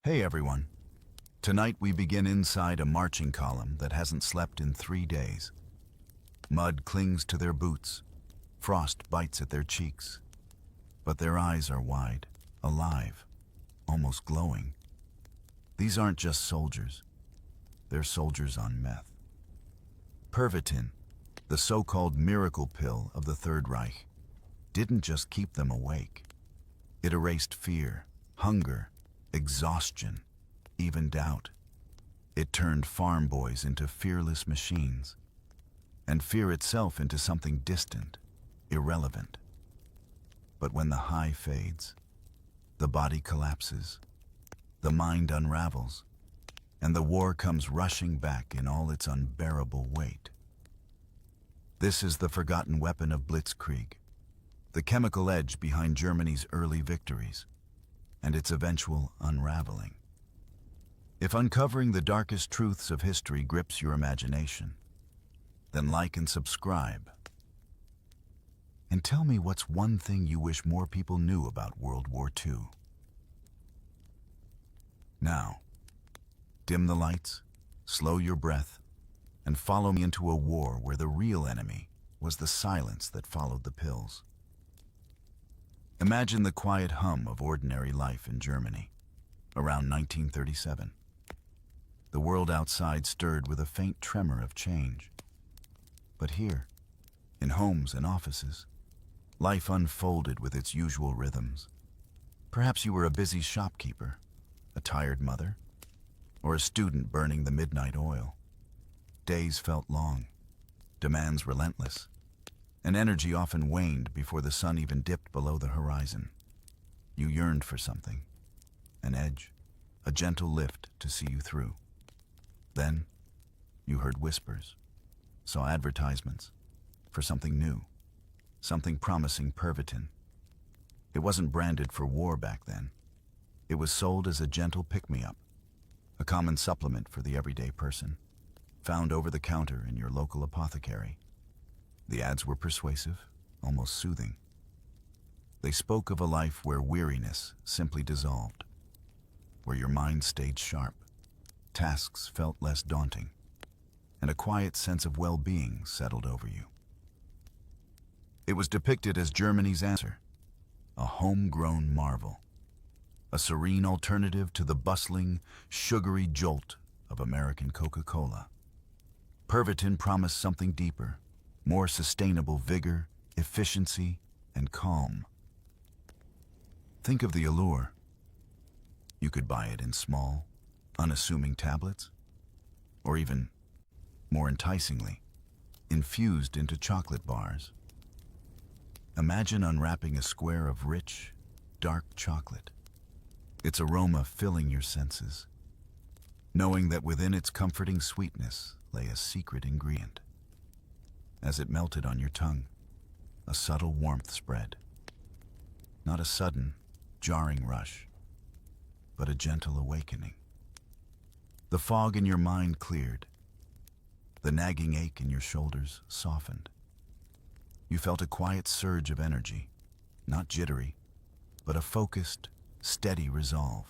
Hey everyone. Tonight we begin inside a marching column that hasn't slept in 3 days. Mud clings to their boots, frost bites at their cheeks, but their eyes are wide, alive, almost glowing. These aren't just soldiers, they're soldiers on meth. Pervitin, the so-called miracle pill of the Third Reich, didn't just keep them awake. It erased fear, hunger, exhaustion, even doubt. It turned farm boys into fearless machines, and fear itself into something distant, irrelevant. But when the high fades, the body collapses, the mind unravels, and the war comes rushing back in all its unbearable weight. This is the forgotten weapon of Blitzkrieg, the chemical edge behind Germany's early victories, and its eventual unraveling. If uncovering the darkest truths of history grips your imagination, then like and subscribe. And tell me what's one thing you wish more people knew about World War II. Now, dim the lights, slow your breath, and follow me into a war where the real enemy was the silence that followed the pills. Imagine the quiet hum of ordinary life in Germany, around 1937. The world outside stirred with a faint tremor of change. But here, in homes and offices, life unfolded with its usual rhythms. Perhaps you were a busy shopkeeper, a tired mother, or a student burning the midnight oil. Days felt long, demands relentless, and energy often waned before the sun even dipped below the horizon. You yearned for something, an edge, a gentle lift to see you through. Then, you heard whispers, saw advertisements for something new, something promising Pervitin. It wasn't branded for war back then. It was sold as a gentle pick-me-up, a common supplement for the everyday person, found over the counter in your local apothecary. The ads were persuasive, almost soothing. They spoke of a life where weariness simply dissolved, where your mind stayed sharp, tasks felt less daunting, and a quiet sense of well-being settled over you. It was depicted as Germany's answer, a homegrown marvel, a serene alternative to the bustling, sugary jolt of American Coca-Cola. Pervitin promised something deeper, more sustainable vigor, efficiency, and calm. Think of the allure. You could buy it in small, unassuming tablets, or even, more enticingly, infused into chocolate bars. Imagine unwrapping a square of rich, dark chocolate, its aroma filling your senses, knowing that within its comforting sweetness lay a secret ingredient. As it melted on your tongue, a subtle warmth spread. Not a sudden, jarring rush, but a gentle awakening. The fog in your mind cleared. The nagging ache in your shoulders softened. You felt a quiet surge of energy, not jittery, but a focused, steady resolve.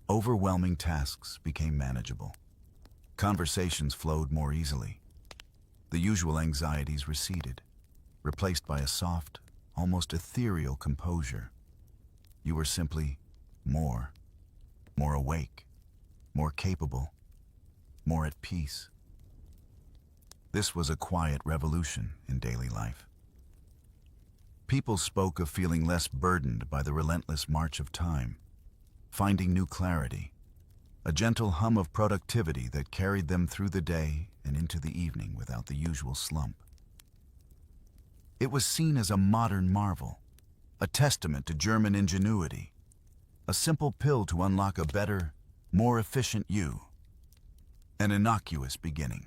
Overwhelming tasks became manageable. Conversations flowed more easily. The usual anxieties receded, replaced by a soft, almost ethereal composure. You were simply more awake, more capable, more at peace. This was a quiet revolution in daily life. People spoke of feeling less burdened by the relentless march of time, finding new clarity, a gentle hum of productivity that carried them through the day and into the evening without the usual slump. It was seen as a modern marvel, a testament to German ingenuity, a simple pill to unlock a better, more efficient you. An innocuous beginning,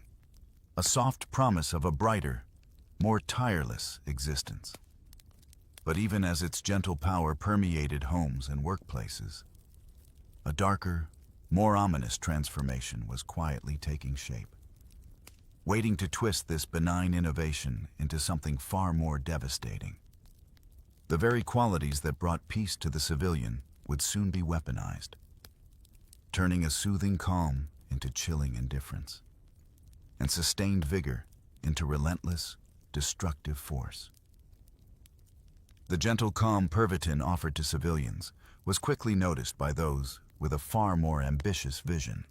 a soft promise of a brighter, more tireless existence. But even as its gentle power permeated homes and workplaces, a darker, more ominous transformation was quietly taking shape, waiting to twist this benign innovation into something far more devastating. The very qualities that brought peace to the civilian would soon be weaponized. turning a soothing calm into chilling indifference, and sustained vigor into relentless, destructive force. The gentle calm Pervitin offered to civilians was quickly noticed by those with a far more ambitious vision.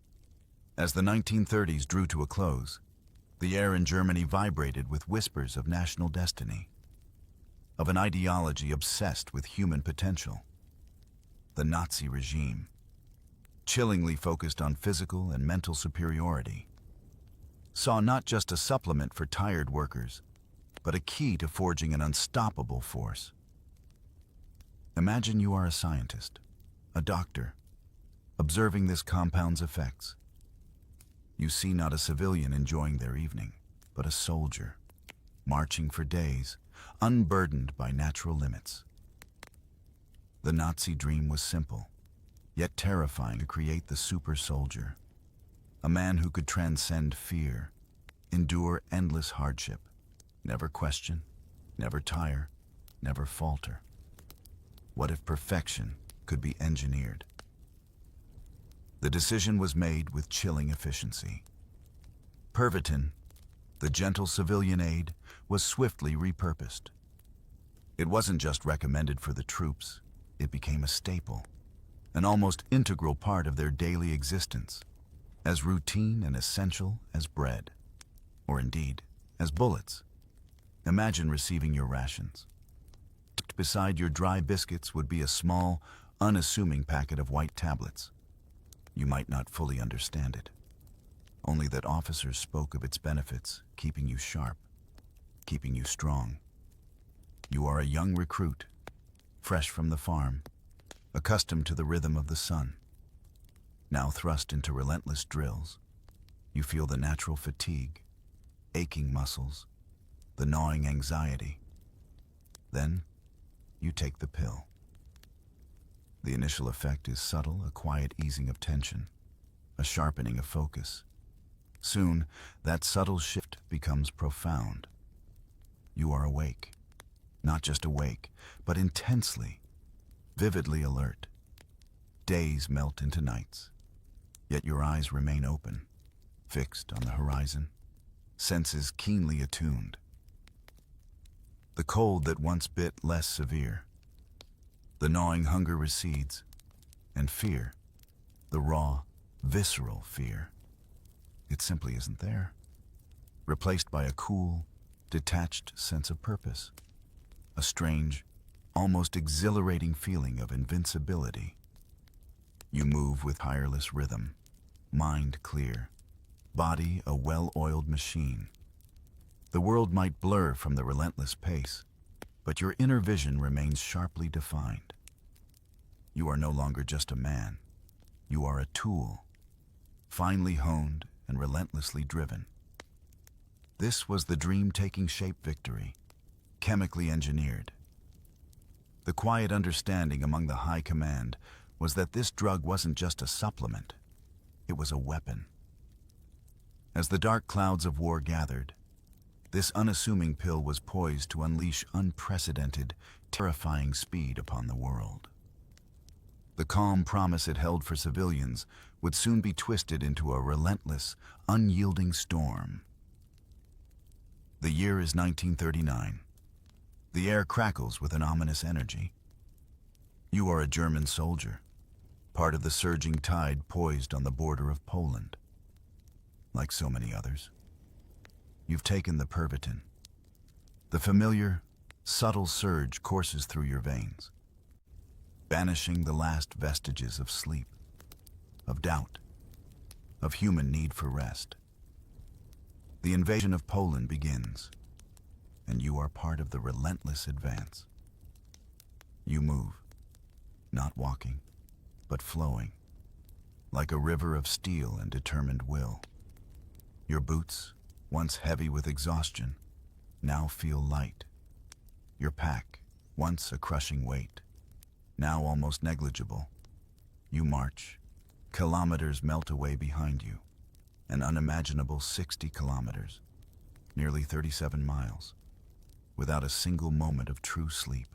As the 1930s drew to a close, the air in Germany vibrated with whispers of national destiny, of an ideology obsessed with human potential. The Nazi regime, chillingly focused on physical and mental superiority, saw not just a supplement for tired workers, but a key to forging an unstoppable force. Imagine you are a scientist, a doctor, observing this compound's effects. You see not a civilian enjoying their evening, but a soldier, marching for days, unburdened by natural limits. The Nazi dream was simple, yet terrifying: to create the super soldier, a man who could transcend fear, endure endless hardship, never question, never tire, never falter. What if perfection could be engineered? The decision was made with chilling efficiency. Pervitin, the gentle civilian aid, was swiftly repurposed. It wasn't just recommended for the troops, it became a staple, an almost integral part of their daily existence, as routine and essential as bread, or indeed, as bullets. Imagine receiving your rations. Beside your dry biscuits would be a small, unassuming packet of white tablets. You might not fully understand it, only that officers spoke of its benefits, keeping you sharp, keeping you strong. You are a young recruit, fresh from the farm, accustomed to the rhythm of the sun. Now thrust into relentless drills, you feel the natural fatigue, aching muscles, the gnawing anxiety. Then, you take the pill. The initial effect is subtle, a quiet easing of tension, a sharpening of focus. Soon, that subtle shift becomes profound. You are awake. Not just awake, but intensely, vividly alert. Days melt into nights, yet your eyes remain open, fixed on the horizon, senses keenly attuned. The cold that once bit less severe. The gnawing hunger recedes, and fear, the raw, visceral fear, it simply isn't there, replaced by a cool, detached sense of purpose, a strange, almost exhilarating feeling of invincibility. You move with tireless rhythm, mind clear, body a well-oiled machine. The world might blur from the relentless pace, but your inner vision remains sharply defined. You are no longer just a man. You are a tool, finely honed and relentlessly driven. This was the dream-taking shape victory, chemically engineered. The quiet understanding among the high command was that this drug wasn't just a supplement, it was a weapon. As the dark clouds of war gathered, this unassuming pill was poised to unleash unprecedented, terrifying speed upon the world. The calm promise it held for civilians would soon be twisted into a relentless, unyielding storm. The year is 1939. The air crackles with an ominous energy. You are a German soldier, part of the surging tide poised on the border of Poland. Like so many others, you've taken the Pervitin. The familiar, subtle surge courses through your veins, banishing the last vestiges of sleep, of doubt, of human need for rest. The invasion of Poland begins, and you are part of the relentless advance. You move, not walking, but flowing, like a river of steel and determined will. Your boots, once heavy with exhaustion, now feel light. Your pack, once a crushing weight, now almost negligible. You march. Kilometers melt away behind you. An unimaginable 60 kilometers, nearly 37 miles, without a single moment of true sleep.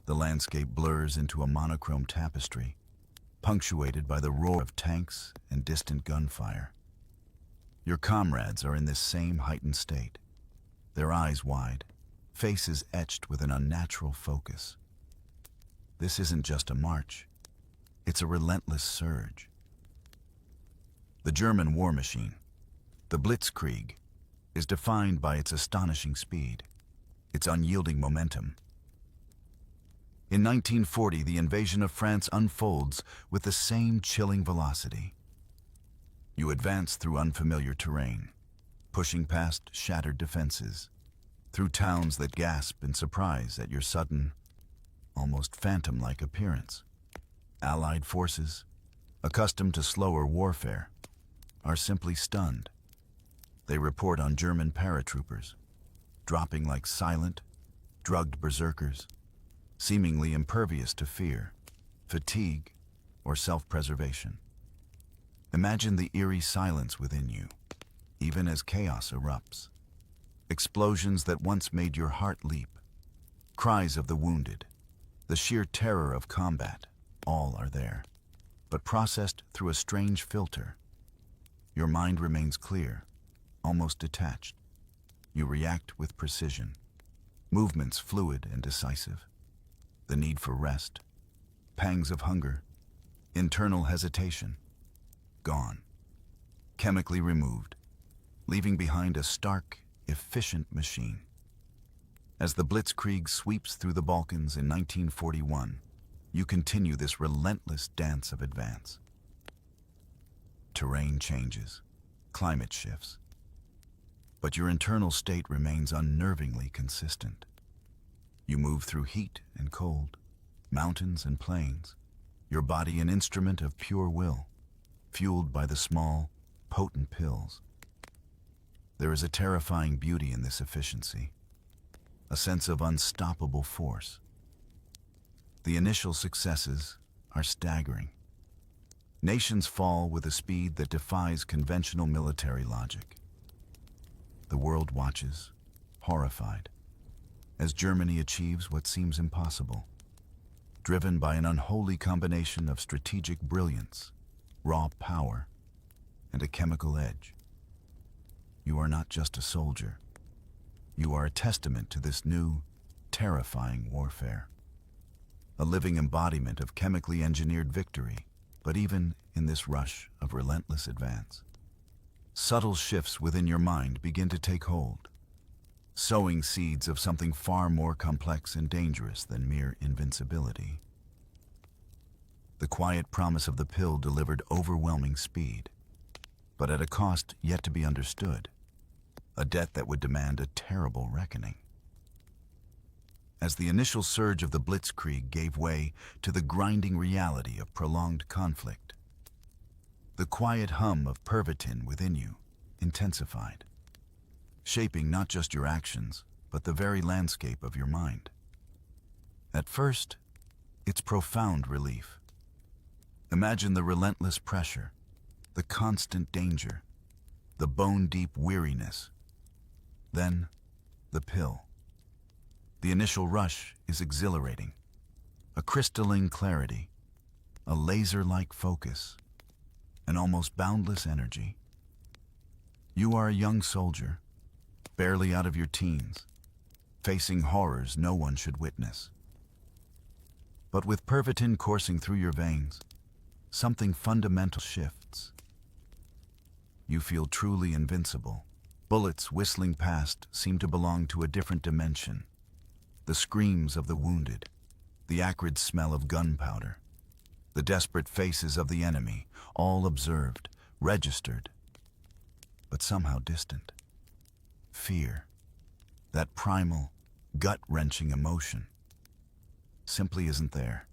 The landscape blurs into a monochrome tapestry, punctuated by the roar of tanks and distant gunfire. Your comrades are in this same heightened state, their eyes wide, faces etched with an unnatural focus. This isn't just a march, it's a relentless surge. The German war machine, the Blitzkrieg, is defined by its astonishing speed, its unyielding momentum. In 1940, the invasion of France unfolds with the same chilling velocity. You advance through unfamiliar terrain, pushing past shattered defenses, through towns that gasp in surprise at your sudden, almost phantom-like appearance. Allied forces, accustomed to slower warfare, are simply stunned. They report on German paratroopers, dropping like silent, drugged berserkers, seemingly impervious to fear, fatigue, or self-preservation. Imagine the eerie silence within you, even as chaos erupts. Explosions that once made your heart leap, cries of the wounded, the sheer terror of combat, all are there, but processed through a strange filter. Your mind remains clear, almost detached. You react with precision, movements fluid and decisive. The need for rest, pangs of hunger, internal hesitation, gone, chemically removed, leaving behind a stark, efficient machine. As the Blitzkrieg sweeps through the Balkans in 1941, you continue this relentless dance of advance. Terrain changes, climate shifts, but your internal state remains unnervingly consistent. You move through heat and cold, mountains and plains, your body an instrument of pure will, fueled by the small, potent pills. There is a terrifying beauty in this efficiency, a sense of unstoppable force. The initial successes are staggering. Nations fall with a speed that defies conventional military logic. The world watches, horrified, as Germany achieves what seems impossible, driven by an unholy combination of strategic brilliance, raw power, and a chemical edge. You are not just a soldier. You are a testament to this new, terrifying warfare. A living embodiment of chemically engineered victory, but even in this rush of relentless advance, subtle shifts within your mind begin to take hold, sowing seeds of something far more complex and dangerous than mere invincibility. The quiet promise of the pill delivered overwhelming speed, but at a cost yet to be understood, a debt that would demand a terrible reckoning. As the initial surge of the Blitzkrieg gave way to the grinding reality of prolonged conflict, the quiet hum of Pervitin within you intensified, shaping not just your actions, but the very landscape of your mind. At first, it's profound relief. Imagine the relentless pressure, the constant danger, the bone-deep weariness. Then, the pill. The initial rush is exhilarating, a crystalline clarity, a laser-like focus, an almost boundless energy. You are a young soldier, barely out of your teens, facing horrors no one should witness. But with Pervitin coursing through your veins, something fundamental shifts. You feel truly invincible. Bullets whistling past seem to belong to a different dimension. The screams of the wounded, the acrid smell of gunpowder, the desperate faces of the enemy, all observed, registered, but somehow distant. Fear, that primal, gut-wrenching emotion, simply isn't there,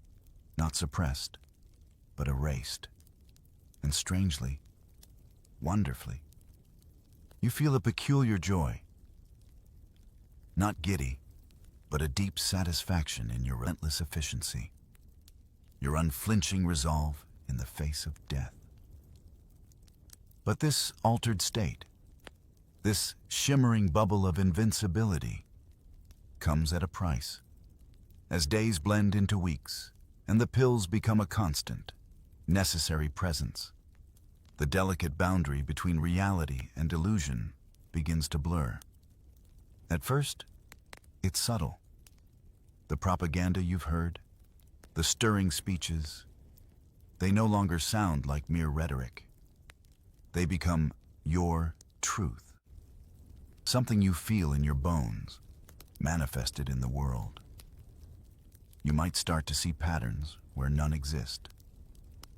not suppressed, but erased. And strangely, wonderfully, you feel a peculiar joy, not giddy, but a deep satisfaction in your relentless efficiency, your unflinching resolve in the face of death. But this altered state, this shimmering bubble of invincibility, comes at a price. As days blend into weeks and the pills become a constant, necessary presence. The delicate boundary between reality and delusion begins to blur. At first, it's subtle. The propaganda you've heard, the stirring speeches, they no longer sound like mere rhetoric. They become your truth, something you feel in your bones, manifested in the world. You might start to see patterns where none exist,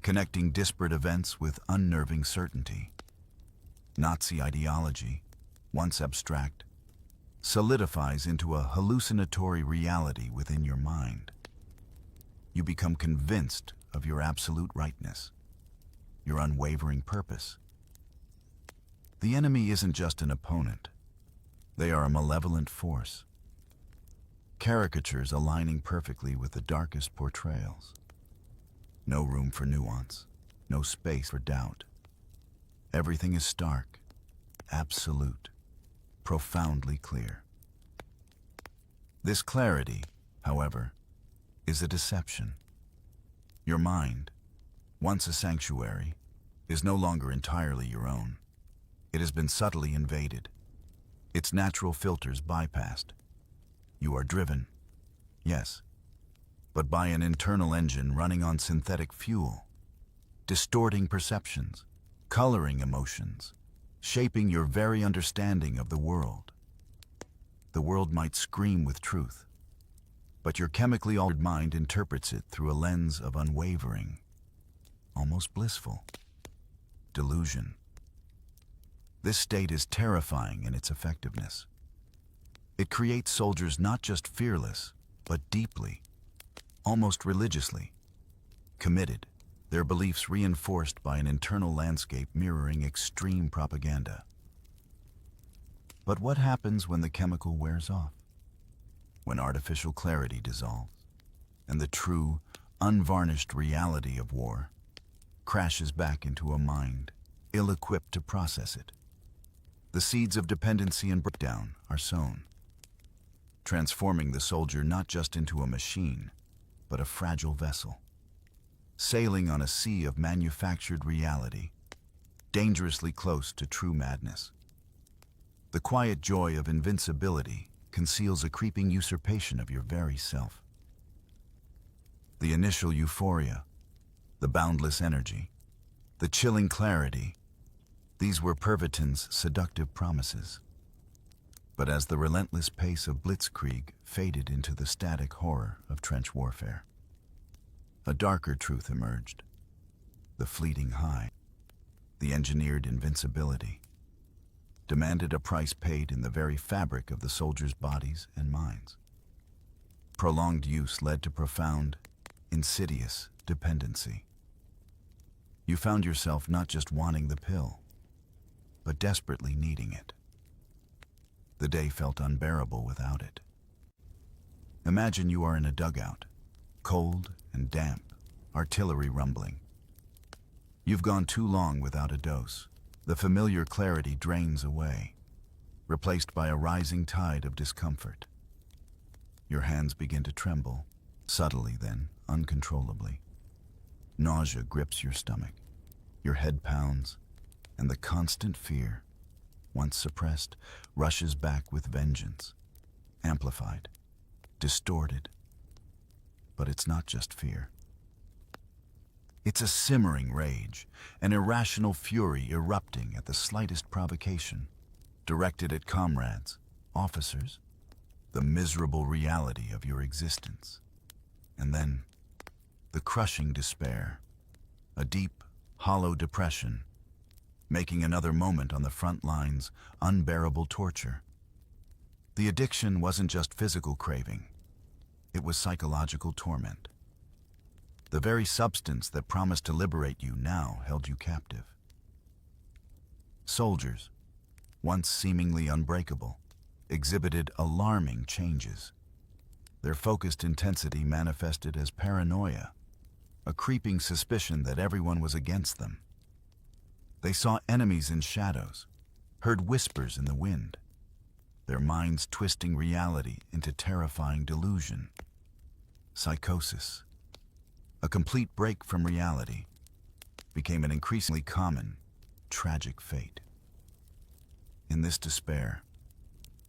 connecting disparate events with unnerving certainty. Nazi ideology, once abstract, solidifies into a hallucinatory reality within your mind. You become convinced of your absolute rightness, your unwavering purpose. The enemy isn't just an opponent. They are a malevolent force. Caricatures aligning perfectly with the darkest portrayals. No room for nuance, no space for doubt. Everything is stark, absolute, profoundly clear. This clarity, however, is a deception. Your mind, once a sanctuary, is no longer entirely your own. It has been subtly invaded, its natural filters bypassed. You are driven, yes, but by an internal engine running on synthetic fuel, distorting perceptions, coloring emotions, shaping your very understanding of the world. The world might scream with truth, but your chemically altered mind interprets it through a lens of unwavering, almost blissful, delusion. This state is terrifying in its effectiveness. It creates soldiers not just fearless, but deeply, almost religiously, committed, their beliefs reinforced by an internal landscape mirroring extreme propaganda. But what happens when the chemical wears off? When artificial clarity dissolves, and the true, unvarnished reality of war crashes back into a mind ill-equipped to process it. The seeds of dependency and breakdown are sown, transforming the soldier not just into a machine, but a fragile vessel, sailing on a sea of manufactured reality, dangerously close to true madness. The quiet joy of invincibility conceals a creeping usurpation of your very self. The initial euphoria, the boundless energy, the chilling clarity, these were Pervitin's seductive promises. But as the relentless pace of blitzkrieg faded into the static horror of trench warfare, a darker truth emerged. The fleeting high, the engineered invincibility, demanded a price paid in the very fabric of the soldiers' bodies and minds. Prolonged use led to profound, insidious dependency. You found yourself not just wanting the pill, but desperately needing it. The day felt unbearable without it. Imagine you are in a dugout, cold and damp, artillery rumbling. You've gone too long without a dose. The familiar clarity drains away, replaced by a rising tide of discomfort. Your hands begin to tremble, subtly then, uncontrollably. Nausea grips your stomach, your head pounds, and the constant fear, once suppressed, rushes back with vengeance, amplified, distorted. But it's not just fear. It's a simmering rage, an irrational fury erupting at the slightest provocation, directed at comrades, officers, the miserable reality of your existence. And then, the crushing despair, a deep, hollow depression, making another moment on the front lines unbearable torture. The addiction wasn't just physical craving, it was psychological torment. The very substance that promised to liberate you now held you captive. Soldiers, once seemingly unbreakable, exhibited alarming changes. Their focused intensity manifested as paranoia, a creeping suspicion that everyone was against them. They saw enemies in shadows, heard whispers in the wind, their minds twisting reality into terrifying delusion. Psychosis, a complete break from reality, became an increasingly common, tragic fate. In this despair,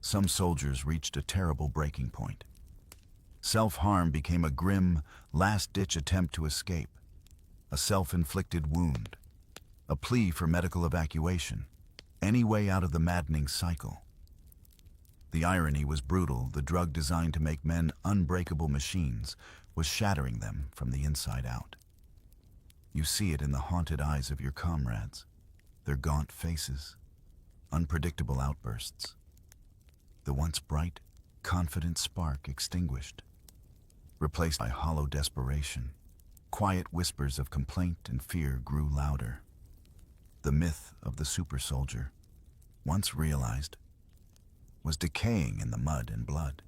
some soldiers reached a terrible breaking point. Self-harm became a grim, last-ditch attempt to escape, a self-inflicted wound, a plea for medical evacuation, any way out of the maddening cycle. The irony was brutal. The drug designed to make men unbreakable machines was shattering them from the inside out. You see it in the haunted eyes of your comrades, their gaunt faces, unpredictable outbursts. The once bright, confident spark extinguished, replaced by hollow desperation. Quiet whispers of complaint and fear grew louder. The myth of the super soldier, once realized, was decaying in the mud and blood.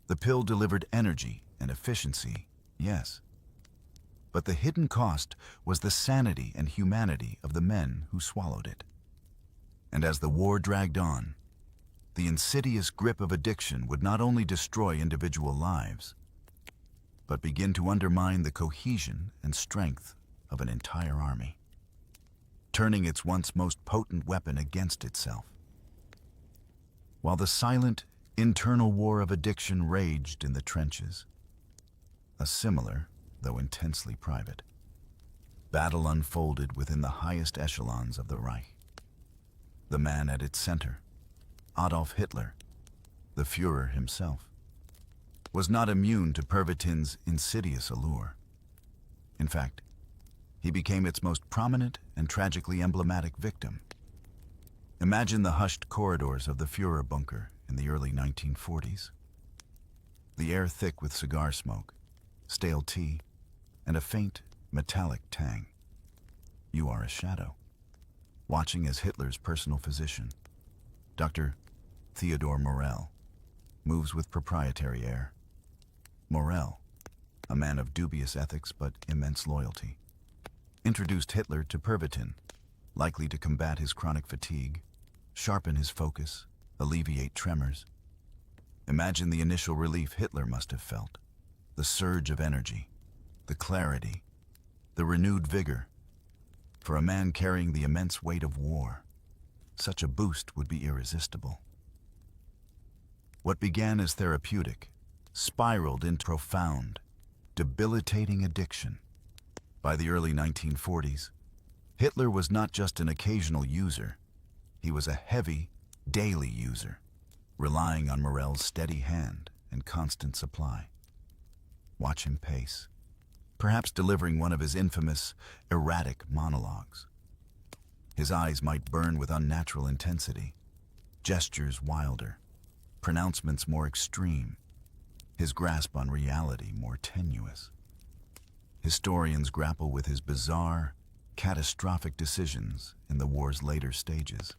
The pill delivered energy and efficiency, yes, but the hidden cost was the sanity and humanity of the men who swallowed it. And as the war dragged on, the insidious grip of addiction would not only destroy individual lives, but begin to undermine the cohesion and strength of an entire army, turning its once most potent weapon against itself. While the silent, internal war of addiction raged in the trenches, a similar, though intensely private, battle unfolded within the highest echelons of the Reich. The man at its center, Adolf Hitler, the Führer himself, was not immune to Pervitin's insidious allure. In fact, he became its most prominent and tragically emblematic victim. Imagine the hushed corridors of the Führer bunker in the early 1940s. The air thick with cigar smoke, stale tea, and a faint, metallic tang. You are a shadow, watching as Hitler's personal physician, Dr. Theodor Morell, moves with proprietary air. Morell, a man of dubious ethics but immense loyalty, introduced Hitler to Pervitin, likely to combat his chronic fatigue, sharpen his focus, alleviate tremors. Imagine the initial relief Hitler must have felt, the surge of energy, the clarity, the renewed vigor. For a man carrying the immense weight of war, such a boost would be irresistible. What began as therapeutic spiraled into profound, debilitating addiction. By the early 1940s, Hitler was not just an occasional user, he was a heavy, daily user, relying on Morell's steady hand and constant supply. Watch him pace, perhaps delivering one of his infamous, erratic monologues. His eyes might burn with unnatural intensity, gestures wilder, pronouncements more extreme, his grasp on reality more tenuous. Historians grapple with his bizarre, catastrophic decisions in the war's later stages,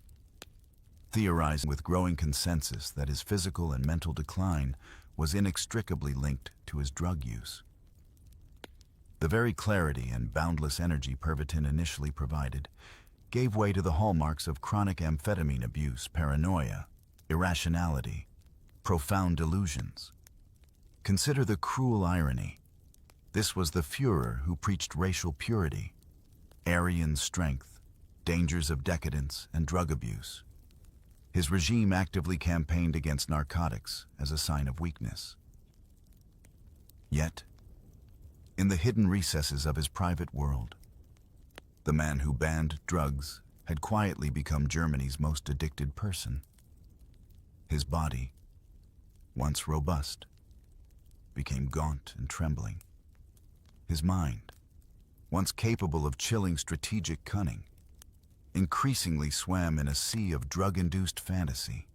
theorizing with growing consensus that his physical and mental decline was inextricably linked to his drug use. The very clarity and boundless energy Pervitin initially provided gave way to the hallmarks of chronic amphetamine abuse, paranoia, irrationality, profound delusions. Consider the cruel irony. This was the Führer who preached racial purity, Aryan strength, dangers of decadence and drug abuse. His regime actively campaigned against narcotics as a sign of weakness. Yet, in the hidden recesses of his private world, the man who banned drugs had quietly become Germany's most addicted person. His body, once robust, became gaunt and trembling. His mind, once capable of chilling strategic cunning, increasingly swam in a sea of drug-induced fantasy.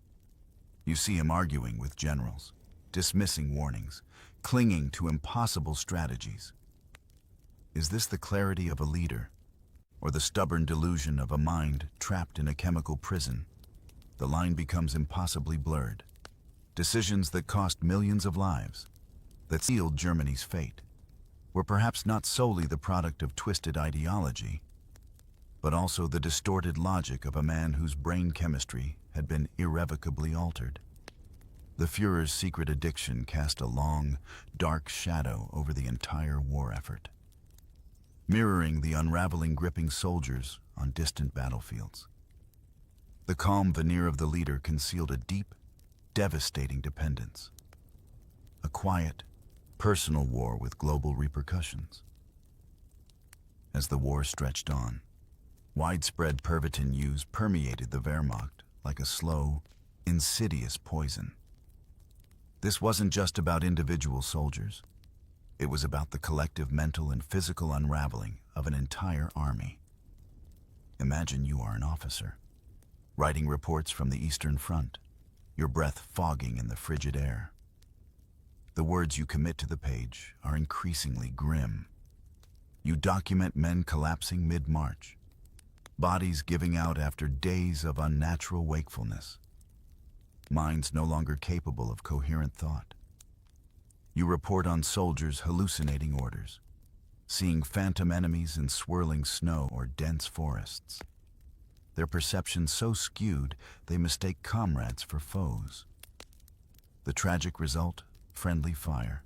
You see him arguing with generals, dismissing warnings, clinging to impossible strategies. Is this the clarity of a leader, or the stubborn delusion of a mind trapped in a chemical prison? The line becomes impossibly blurred. Decisions that cost millions of lives, that sealed Germany's fate, were perhaps not solely the product of twisted ideology, but also the distorted logic of a man whose brain chemistry had been irrevocably altered. The Führer's secret addiction cast a long, dark shadow over the entire war effort. mirroring the unraveling gripping soldiers on distant battlefields. The calm veneer of the leader concealed a deep, devastating dependence. A quiet, personal war with global repercussions. As the war stretched on, widespread Pervitin use permeated the Wehrmacht like a slow, insidious poison. This wasn't just about individual soldiers. It was about the collective mental and physical unraveling of an entire army. Imagine you are an officer, writing reports from the Eastern Front, your breath fogging in the frigid air. The words you commit to the page are increasingly grim. You document men collapsing mid-march, bodies giving out after days of unnatural wakefulness, minds no longer capable of coherent thought. You report on soldiers hallucinating orders, seeing phantom enemies in swirling snow or dense forests. Their perceptions so skewed they mistake comrades for foes. The tragic result? Friendly fire,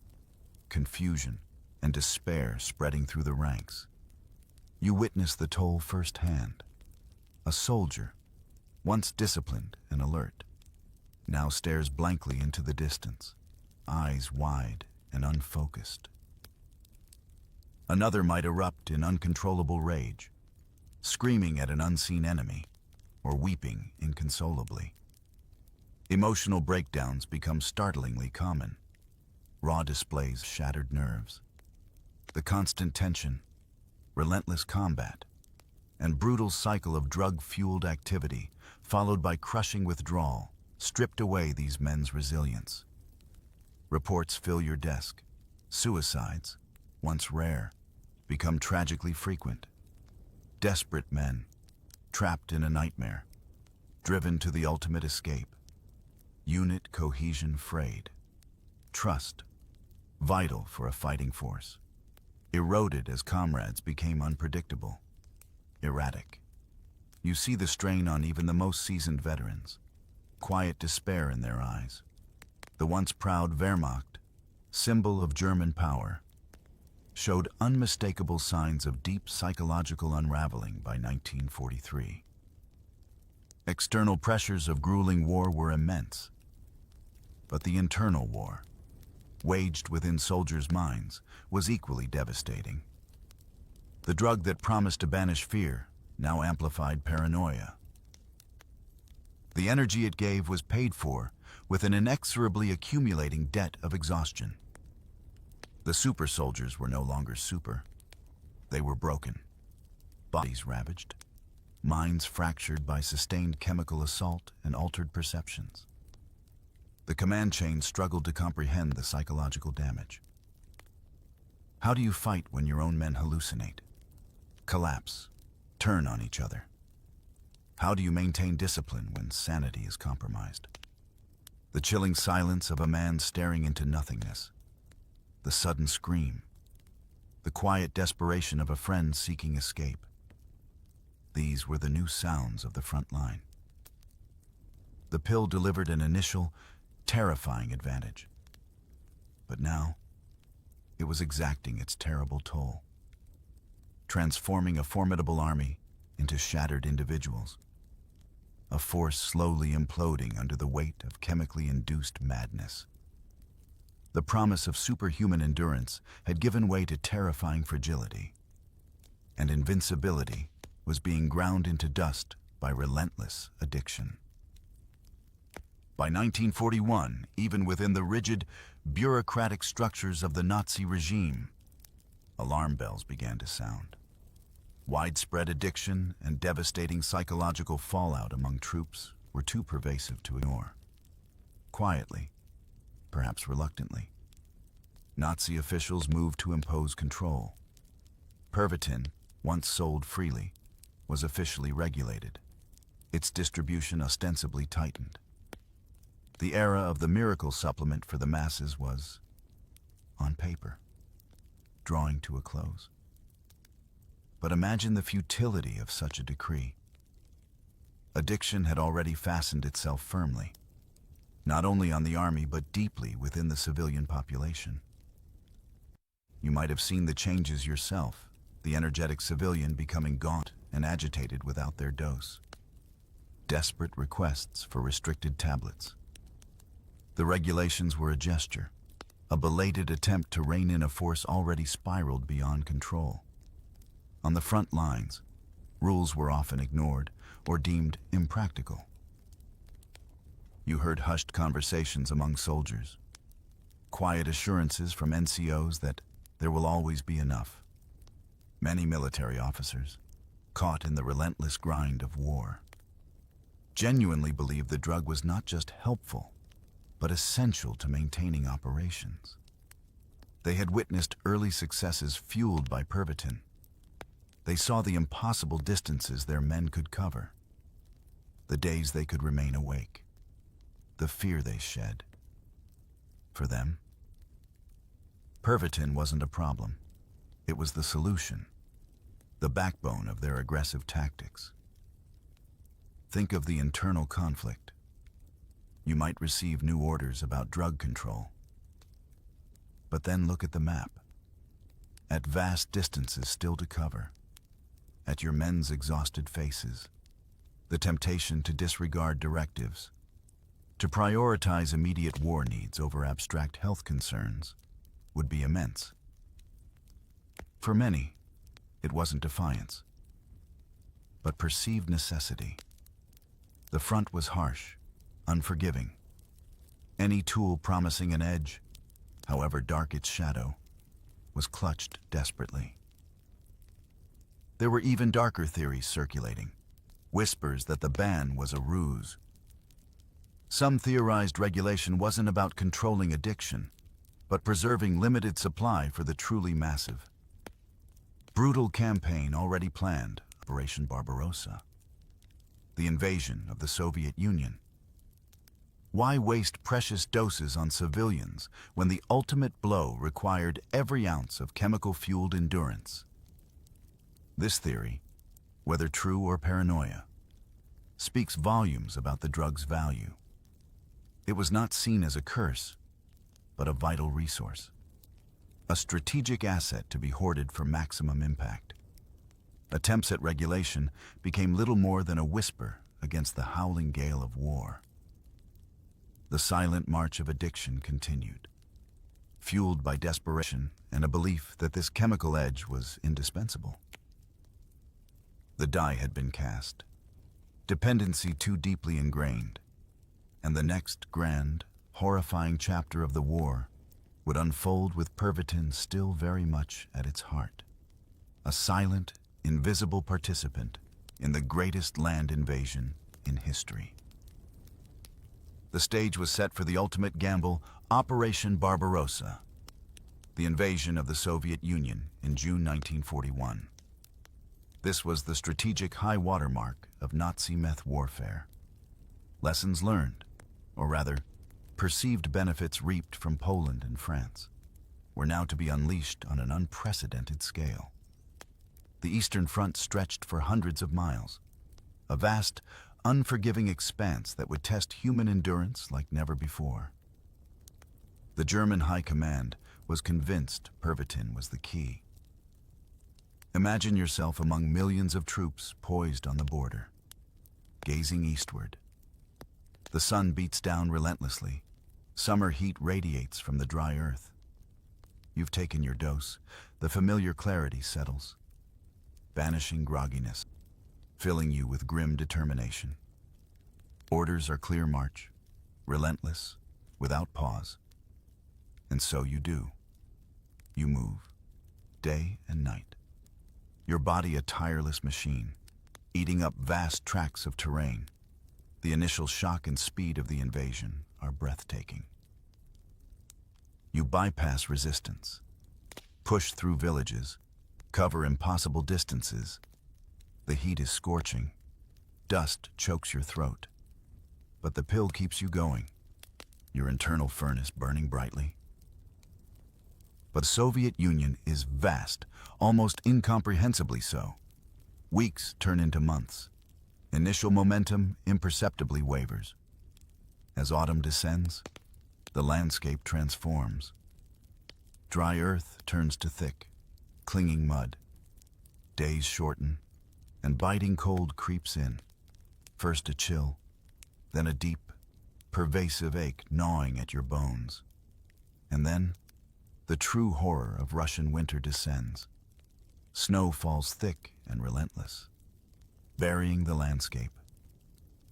confusion, and despair spreading through the ranks. You witness the toll firsthand. A soldier, once disciplined and alert, now stares blankly into the distance, eyes wide and unfocused. Another might erupt in uncontrollable rage, screaming at an unseen enemy or weeping inconsolably. Emotional breakdowns become startlingly common. Raw displays shattered nerves. The constant tension, relentless combat, and brutal cycle of drug-fueled activity, followed by crushing withdrawal, stripped away these men's resilience. Reports fill your desk. Suicides, once rare, become tragically frequent. Desperate men, trapped in a nightmare, driven to the ultimate escape. Unit cohesion frayed. Trust, vital for a fighting force, eroded as comrades became unpredictable, erratic. You see the strain on even the most seasoned veterans, quiet despair in their eyes. The once proud Wehrmacht, symbol of German power, showed unmistakable signs of deep psychological unraveling by 1943. External pressures of grueling war were immense, but the internal war, waged within soldiers' minds, was equally devastating. The drug that promised to banish fear now amplified paranoia. The energy it gave was paid for with an inexorably accumulating debt of exhaustion. The super soldiers were no longer super. They were broken, bodies ravaged, minds fractured by sustained chemical assault and altered perceptions. The command chain struggled to comprehend the psychological damage. How do you fight when your own men hallucinate, collapse, turn on each other? How do you maintain discipline when sanity is compromised? The chilling silence of a man staring into nothingness, the sudden scream, the quiet desperation of a friend seeking escape. These were the new sounds of the front line. The pill delivered an initial, terrifying advantage. But now, it was exacting its terrible toll, transforming a formidable army into shattered individuals, a force slowly imploding under the weight of chemically induced madness. The promise of superhuman endurance had given way to terrifying fragility, and invincibility was being ground into dust by relentless addiction. By 1941, even within the rigid, bureaucratic structures of the Nazi regime, alarm bells began to sound. Widespread addiction and devastating psychological fallout among troops were too pervasive to ignore. Quietly, perhaps reluctantly, Nazi officials moved to impose control. Pervitin, once sold freely, was officially regulated, its distribution ostensibly tightened. The era of the miracle supplement for the masses was, on paper, drawing to a close. But imagine the futility of such a decree. Addiction had already fastened itself firmly, not only on the army but deeply within the civilian population. You might have seen the changes yourself the energetic civilian becoming gaunt and agitated without their dose. Desperate requests for restricted tablets. The regulations were a gesture, a belated attempt to rein in a force already spiraled beyond control. On the front lines, rules were often ignored or deemed impractical. You heard hushed conversations among soldiers, quiet assurances from NCOs that there will always be enough. Many military officers, caught in the relentless grind of war, genuinely believed the drug was not just helpful, but essential to maintaining operations. They had witnessed early successes fueled by Pervitin. They saw the impossible distances their men could cover, the days they could remain awake, the fear they shed. For them, Pervitin wasn't a problem. It was the solution, the backbone of their aggressive tactics. Think of the internal conflict. You might receive new orders about drug control. But then look at the map. At vast distances still to cover, at your men's exhausted faces, the temptation to disregard directives, to prioritize immediate war needs over abstract health concerns, would be immense. For many, it wasn't defiance, but perceived necessity. The front was harsh, unforgiving. Any tool promising an edge, however dark its shadow, was clutched desperately. There were even darker theories circulating, whispers that the ban was a ruse. Some theorized regulation wasn't about controlling addiction, but preserving limited supply for the truly massive. Brutal campaign already planned, Operation Barbarossa. The invasion of the Soviet Union. Why waste precious doses on civilians when the ultimate blow required every ounce of chemical-fueled endurance? This theory, whether true or paranoia, speaks volumes about the drug's value. It was not seen as a curse, but a vital resource. A strategic asset to be hoarded for maximum impact. Attempts at regulation became little more than a whisper against the howling gale of war. The silent march of addiction continued, fueled by desperation and a belief that this chemical edge was indispensable. The die had been cast, dependency too deeply ingrained, and the next grand, horrifying chapter of the war would unfold with Pervitin still very much at its heart. A silent, invisible participant in the greatest land invasion in history. The stage was set for the ultimate gamble, Operation Barbarossa, the invasion of the Soviet Union in June 1941. This was the strategic high watermark of Nazi meth warfare. Lessons learned, or rather, perceived benefits reaped from Poland and France, were now to be unleashed on an unprecedented scale. The Eastern Front stretched for hundreds of miles, a vast, unforgiving expanse that would test human endurance like never before. The German High Command was convinced Pervitin was the key. Imagine yourself among millions of troops poised on the border, gazing eastward. The sun beats down relentlessly. Summer heat radiates from the dry earth. You've taken your dose. The familiar clarity settles, banishing grogginess, filling you with grim determination. Orders are clear march, relentless, without pause. And so you do. You move, day and night. Your body a tireless machine, eating up vast tracts of terrain. The initial shock and speed of the invasion are breathtaking. You bypass resistance, push through villages, cover impossible distances. The heat is scorching. Dust chokes your throat. But the pill keeps you going, your internal furnace burning brightly. But the Soviet Union is vast, almost incomprehensibly so. Weeks turn into months. Initial momentum imperceptibly wavers. As autumn descends, the landscape transforms. Dry earth turns to thick, clinging mud. Days shorten, and biting cold creeps in. First a chill, then a deep, pervasive ache gnawing at your bones. And then, the true horror of Russian winter descends. Snow falls thick and relentless, burying the landscape.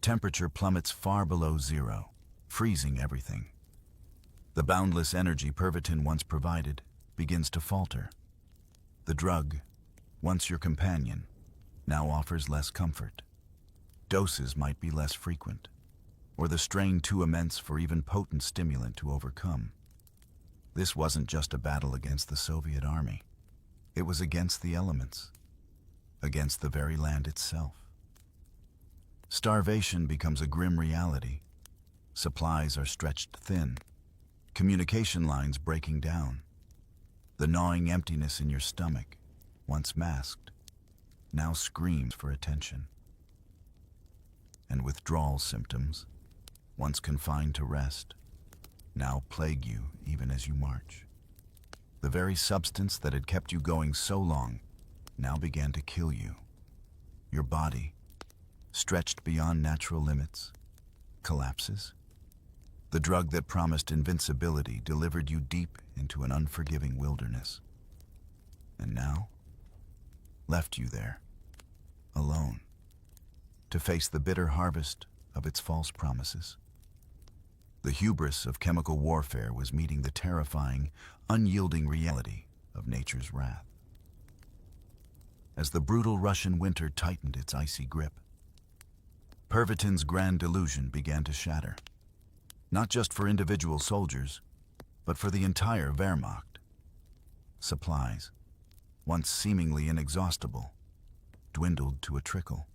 Temperature plummets far below zero, freezing everything. The boundless energy Pervitin once provided begins to falter. The drug, once your companion, now offers less comfort. Doses might be less frequent, or the strain too immense for even potent stimulant to overcome. This wasn't just a battle against the Soviet army. It was against the elements, against the very land itself. Starvation becomes a grim reality. Supplies are stretched thin, communication lines breaking down. The gnawing emptiness in your stomach, once masked, now screams for attention. And withdrawal symptoms, once confined to rest, now plague you even as you march. The very substance that had kept you going so long now began to kill you. Your body, stretched beyond natural limits, collapses. The drug that promised invincibility delivered you deep into an unforgiving wilderness. And now, left you there, alone, to face the bitter harvest of its false promises. The hubris of chemical warfare was meeting the terrifying, unyielding reality of nature's wrath. As the brutal Russian winter tightened its icy grip, Pervitin's grand delusion began to shatter, not just for individual soldiers, but for the entire Wehrmacht. Supplies, once seemingly inexhaustible, dwindled to a trickle.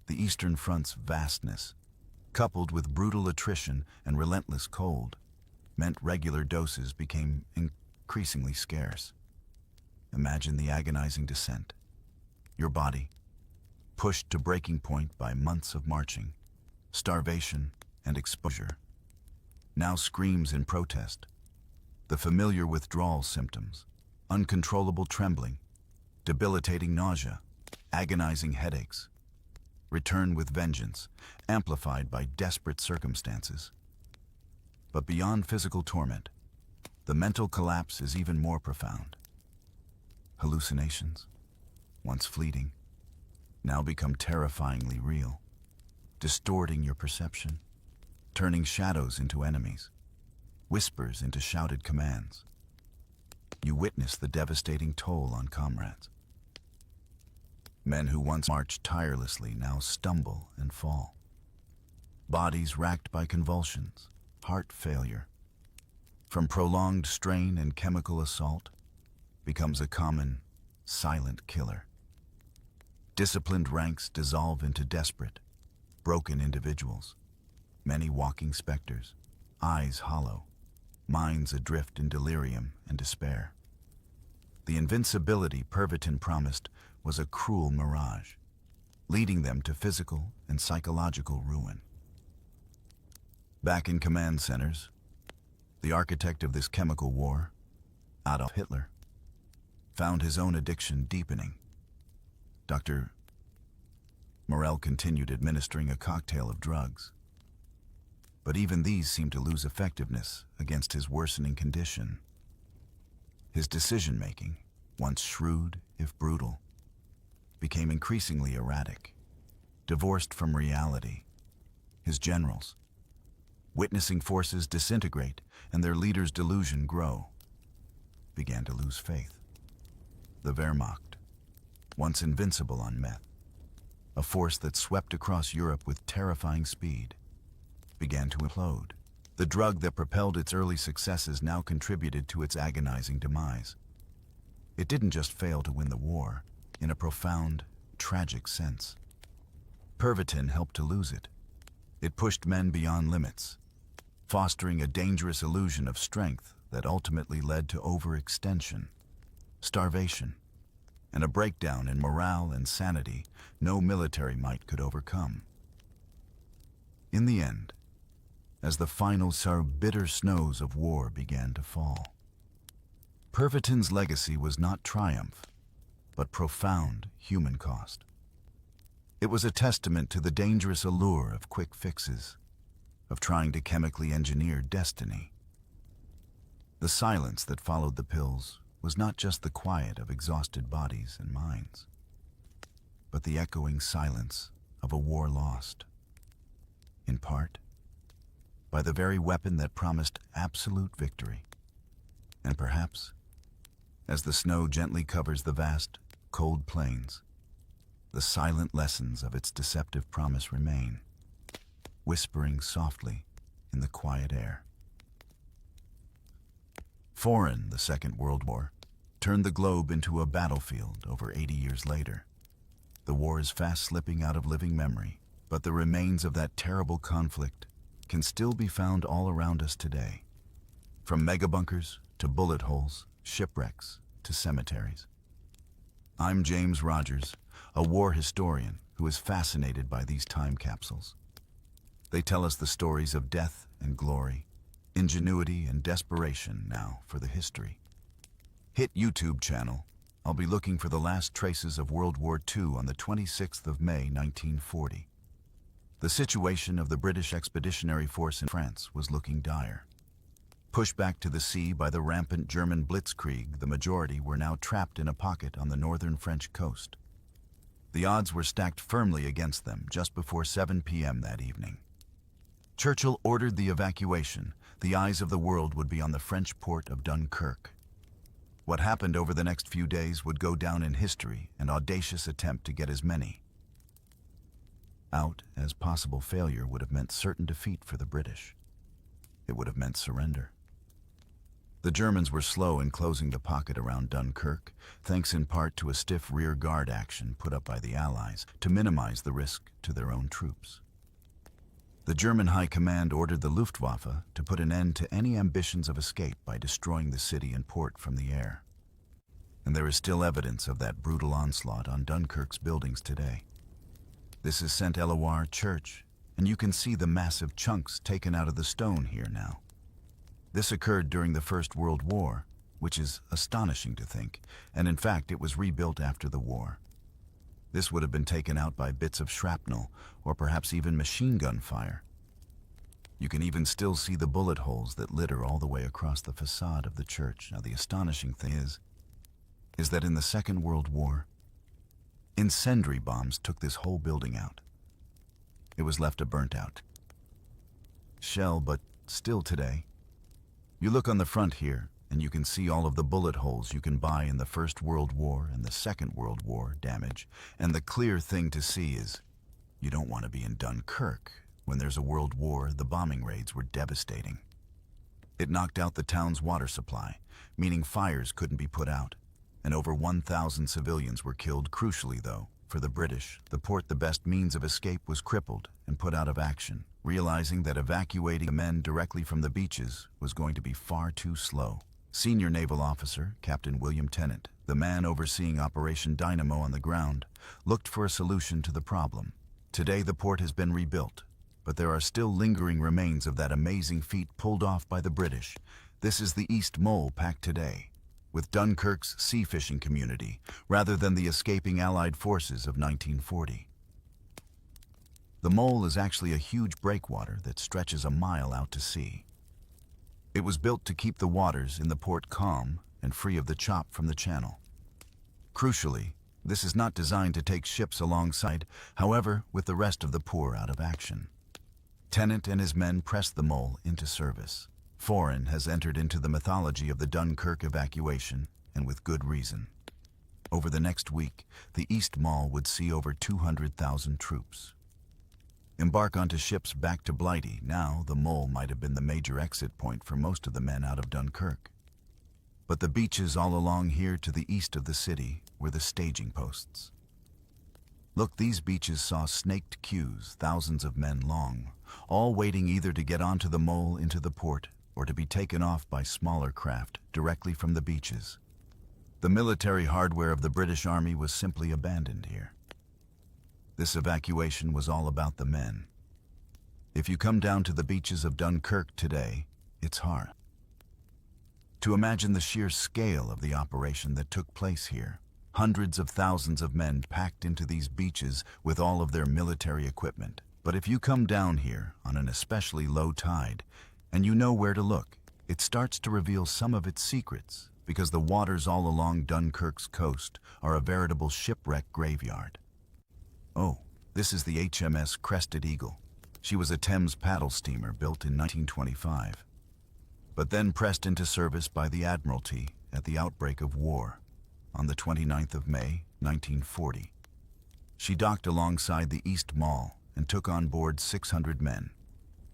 The Eastern Front's vastness, coupled with brutal attrition and relentless cold, meant regular doses became increasingly scarce. Imagine the agonizing descent. Your body, pushed to breaking point by months of marching, starvation, and exposure, now screams in protest. The familiar withdrawal symptoms, uncontrollable trembling, debilitating nausea, agonizing headaches, return with vengeance, amplified by desperate circumstances. But beyond physical torment, the mental collapse is even more profound. Hallucinations, once fleeting, now become terrifyingly real, distorting your perception, turning shadows into enemies, whispers into shouted commands. You witness the devastating toll on comrades. Men who once marched tirelessly now stumble and fall. Bodies racked by convulsions, heart failure. From prolonged strain and chemical assault, becomes a common, silent killer. Disciplined ranks dissolve into desperate, broken individuals, many walking specters, eyes hollow, minds adrift in delirium and despair. The invincibility Pervitin promised was a cruel mirage, leading them to physical and psychological ruin. Back in command centers, the architect of this chemical war, Adolf Hitler, found his own addiction deepening. Dr. Morel continued administering a cocktail of drugs, but even these seemed to lose effectiveness against his worsening condition. His decision-making, once shrewd if brutal, became increasingly erratic, divorced from reality. His generals, witnessing forces disintegrate and their leaders' delusion grow, began to lose faith. The Wehrmacht, once invincible on meth, a force that swept across Europe with terrifying speed, began to implode. The drug that propelled its early successes now contributed to its agonizing demise. It didn't just fail to win the war, in a profound, tragic sense. Pervitin helped to lose it. It pushed men beyond limits, fostering a dangerous illusion of strength that ultimately led to overextension, starvation, and a breakdown in morale and sanity no military might could overcome. In the end, as the final bitter snows of war began to fall, Pervitin's legacy was not triumph, but profound human cost. It was a testament to the dangerous allure of quick fixes, of trying to chemically engineer destiny. The silence that followed the pills was not just the quiet of exhausted bodies and minds, but the echoing silence of a war lost, in part, by the very weapon that promised absolute victory. And perhaps, as the snow gently covers the vast, cold plains, the silent lessons of its deceptive promise remain, whispering softly in the quiet air. Foreign, the Second World War, turned the globe into a battlefield over 80 years later. The war is fast slipping out of living memory, but the remains of that terrible conflict can still be found all around us today. From megabunkers to bullet holes, shipwrecks to cemeteries. I'm James Rogers, a war historian who is fascinated by these time capsules. They tell us the stories of death and glory, ingenuity and desperation now for the history. Hit YouTube channel. I'll be looking for the last traces of World War II on the 26th of May, 1940. The situation of the British Expeditionary Force in France was looking dire. Pushed back to the sea by the rampant German blitzkrieg, the majority were now trapped in a pocket on the northern French coast. The odds were stacked firmly against them just before 7 p.m. that evening. Churchill ordered the evacuation. The eyes of the world would be on the French port of Dunkirk. What happened over the next few days would go down in history, an audacious attempt to get as many out as possible failure would have meant certain defeat for the British. It would have meant surrender. The Germans were slow in closing the pocket around Dunkirk, thanks in part to a stiff rear guard action put up by the Allies to minimize the risk to their own troops. The German High Command ordered the Luftwaffe to put an end to any ambitions of escape by destroying the city and port from the air. And there is still evidence of that brutal onslaught on Dunkirk's buildings today. This is St. Eloire Church, and you can see the massive chunks taken out of the stone here now. This occurred during the First World War, which is astonishing to think, and in fact it was rebuilt after the war. This would have been taken out by bits of shrapnel, or perhaps even machine gun fire. You can even still see the bullet holes that litter all the way across the facade of the church. Now the astonishing thing is that in the Second World War, incendiary bombs took this whole building out. It was left a burnt-out shell, but still today, you look on the front here, and you can see all of the bullet holes you can buy in the First World War and the Second World War damage, and the clear thing to see is, you don't want to be in Dunkirk. When there's a world war, the bombing raids were devastating. It knocked out the town's water supply, meaning fires couldn't be put out, and over 1,000 civilians were killed. Crucially, though, for the British, the port, the best means of escape, was crippled and put out of action, realizing that evacuating the men directly from the beaches was going to be far too slow. Senior naval officer, Captain William Tennant, the man overseeing Operation Dynamo on the ground, looked for a solution to the problem. Today the port has been rebuilt, but there are still lingering remains of that amazing feat pulled off by the British. This is the East Mole packed today, with Dunkirk's sea fishing community, rather than the escaping Allied forces of 1940. The mole is actually a huge breakwater that stretches a mile out to sea. It was built to keep the waters in the port calm and free of the chop from the channel. Crucially, this is not designed to take ships alongside, however, with the rest of the poor out of action. Tennant and his men pressed the mole into service. Foreign has entered into the mythology of the Dunkirk evacuation, and with good reason. Over the next week, the East Mall would see over 200,000 troops embark onto ships back to Blighty. Now, the mole might have been the major exit point for most of the men out of Dunkirk. But the beaches all along here to the east of the city were the staging posts. Look, these beaches saw snaked queues, thousands of men long, all waiting either to get onto the mole into the port or to be taken off by smaller craft directly from the beaches. The military hardware of the British Army was simply abandoned here. This evacuation was all about the men. If you come down to the beaches of Dunkirk today, it's hard to imagine the sheer scale of the operation that took place here. Hundreds of thousands of men packed into these beaches with all of their military equipment. But if you come down here on an especially low tide, and you know where to look, it starts to reveal some of its secrets, because the waters all along Dunkirk's coast are a veritable shipwreck graveyard. Oh, this is the HMS Crested Eagle. She was a Thames paddle steamer built in 1925, but then pressed into service by the Admiralty at the outbreak of war on the 29th of May, 1940. She docked alongside the East Mall and took on board 600 men